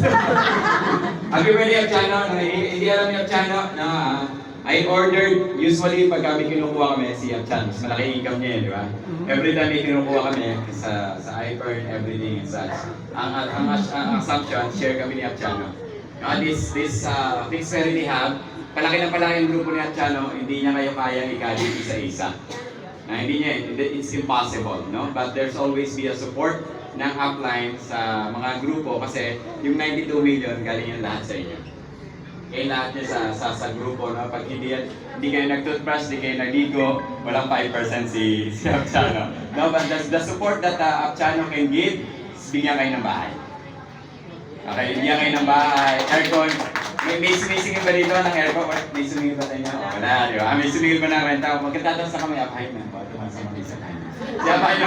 Happy birthday, Amchalo. Hindi alam ni Amchalo na I ordered, usually pag kami kinukuha kami si Amchalo, mas malaki income niya, di ba? Every time may kinukuha kami sa iPhone, everything and such. Ang assumption, share kami ni Amchalo. This Things Charity Hub, palaki ang grupo ni Amchalo, hindi niya kayo kayang i-carry isa-isa. Hindi niya, it's impossible, no? But there's always be a support ng upline sa mga grupo kasi yung 92 million galing yung lahat sa inyo. Kaya lahat niya sa grupo, no? Pag hindi kayo nag-toothbrush, hindi kayo nagligo, walang 5% si Apchano. No? But the support that Apchano can give, bigyan kayo ng bahay. Okay, bigyan kayo ng bahay, aircon. May sumisingil ba dito ng aircon? May sumingil ba tayo? Wala, di ba? May sumingil ba ng renta? Magkatatanong sa kami, Aphay na. Ba't naman sa mga isa kayo? Si Aphay na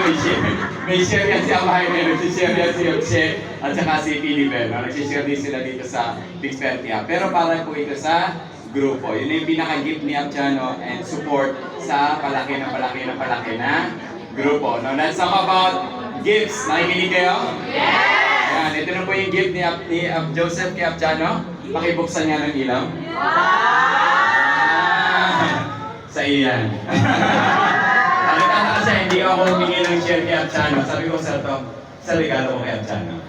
may share yan si Aphay na. Nagsishare yan si Yokshe at saka si Pilibel. Nagsishare din sila dito sa Pixpertia. Pero para po ito sa grupo. Yun yung pinaka-gift ni Apchano and support sa palaki na grupo. No, let's talk about gifts. Nakikinig kayo? Yes! Yan, ito na po yung gift ni Joseph kay Apchano. Pakibuksan niya ng ilaw. Sa iyan. Nakita na kasi hindi ako humingi ng share kay Apchano. Sabi ko sa to, sa regalo ko kay Apchano.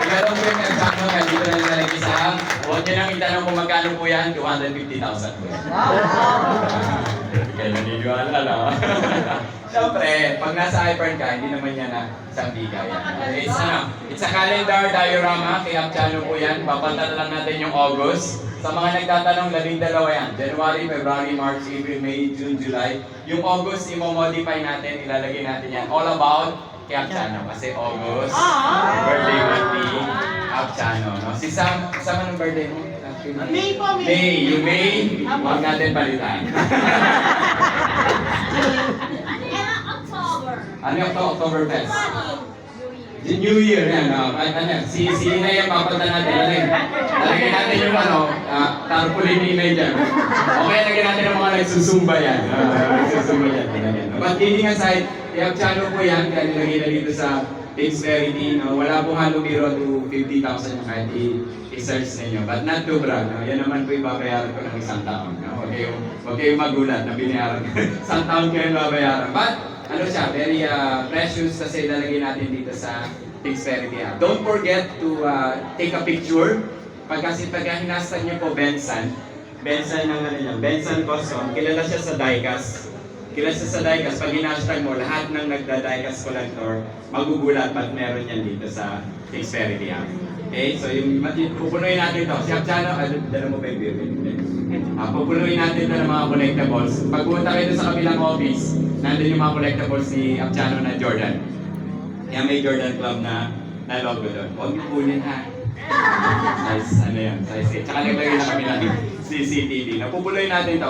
Regalo ko kay Apchano, kaya dito na nilalagay sa huwag niyo nang itanong kung magkano po yan, 250,000 po. Kaya naniniwala lang. Siyempre, pag nasa iPhone ka, hindi naman yan na isang bigay. It's a calendar diorama, kay Apchano po yan. Papanta na lang natin yung August. Sa mga nagtatanong, 12 yan. January, February, March, April, May, June, July. Yung August, i-modify natin, ilalagay natin yan. All about kay Apchano. Kasi August, birthday month ni Apchano. No? Si Sam, anong birthday mo? May po, May. May. Yung May, huwag natin palitan. Ano yung Oktoberfest? New Year yan. Si Inay ang papalta natin. Talagay natin yung tarpaulin ni Inay dyan. Okay, lagyan natin ang mga nagsusumba yan. Nagsusumba yan. But kidding aside, Apchano po yan. Kaya nilagay na dito sa Pixperity. Wala pong halumiro to 50,000 yung kahit i-search ninyo. But not too brag. Yan naman po ibabayaran ko ng isang taon. Huwag kayong magulat na binayaran. Isang taon kayo babayaran. But ano siya, very precious kasi lalagay natin dito sa Pixperity app. Don't forget to take a picture. Pagka hinashtag niyo po Benson Custom, kilala siya sa diecast. Pag hinashtag mo, lahat ng nagda-diecast collector, magugulat ba't meron yan dito sa Pixperity app. Okay, so yung pupunuin natin ito. Si Apchano, dala mo ba yung beer? Pupunuin natin ito ng mga collectibles. Pag pumunta kayo sa kabilang office, nandun yung mga collectibles ni Apchano na Jordan. Kaya may Jordan Club na logo doon. Huwag niyo kunin ha. Size 8. Tsaka naglagay na kami ng CCTV. Napupuloy natin ito.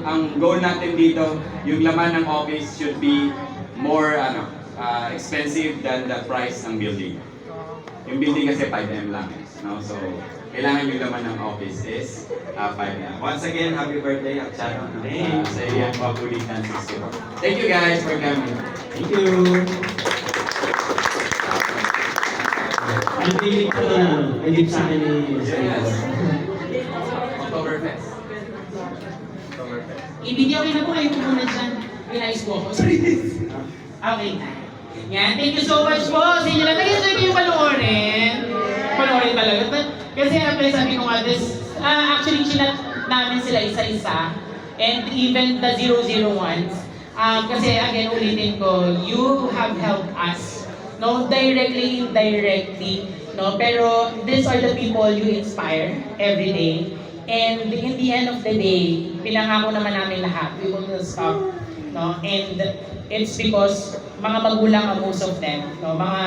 Ang goal natin dito, yung laman ng office should be more expensive than the price ng building. Yung building kasi 5M lang. No? So, kailangan yung laman ng office is 5M. Once again, happy birthday, Apchano. Sa iyang papulitan 64. Thank you guys for coming. Thank you. Ang piling ko na nag-give sa akin ni Oktoberfest. Ibigyan ko na po kayo muna dyan. Realize ko ako. Okay. Yan. Thank you so much po sa inyo lang. Nag-enjoy kayo panoorin. Panoorin talaga. Kasi sabi ko nga, actually, chinat namin sila isa-isa. And even the 001s. Kasi again, ulitin ko, you have helped us. No, directly, indirectly, no. Pero these are the people you inspire every day, and in the end of the day, pinangako naman namin lahat, we will not stop, no. And it's because mga magulang ang most of them, no. Mga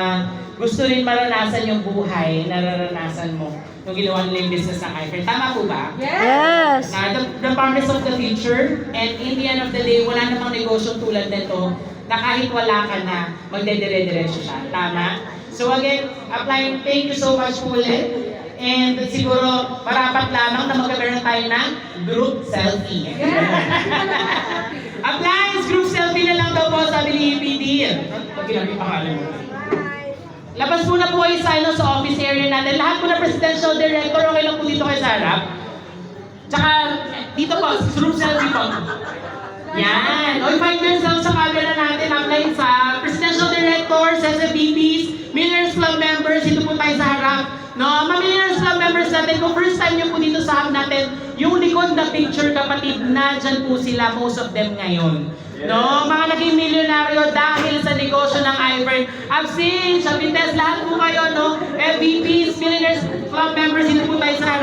gusto rin maranasan yung buhay, nararanasan mo nung ginawa nila yung business ng iPhone. Tama po ba? Yes! The promise of the future, and in the end of the day, wala namang negosyo tulad nito na kahit wala ka na, magdedire-diretso siya. Tama? So again, applying, thank you so much po ulit. And siguro, marapat lamang na magkakaroon tayo ng group selfie. Appliance group selfie na lang daw po, sabi ni EPD. Pag-ilang yung pangalan mo. Labas muna po kayo sa office area natin. Lahat po na presidential director, okay lang po dito kayo sa harap. Tsaka, dito po, group selfie po. Yan. O, find yourself sa camera natin. Apply sa presidential directors, SFBPs, Millionaires Club members. Dito po tayo sa harap. No, mga Millionaires Club members natin, kung first time nyo po dito sa harap natin, yung likod on the picture, kapatid, nandyan po sila, most of them ngayon. No, mga naging milyonaryo dahil sa negosyo ng iFern. Absing, Shapites, lahat po kayo, no? LVPs, Millionaires Club members, hindi po tayo sa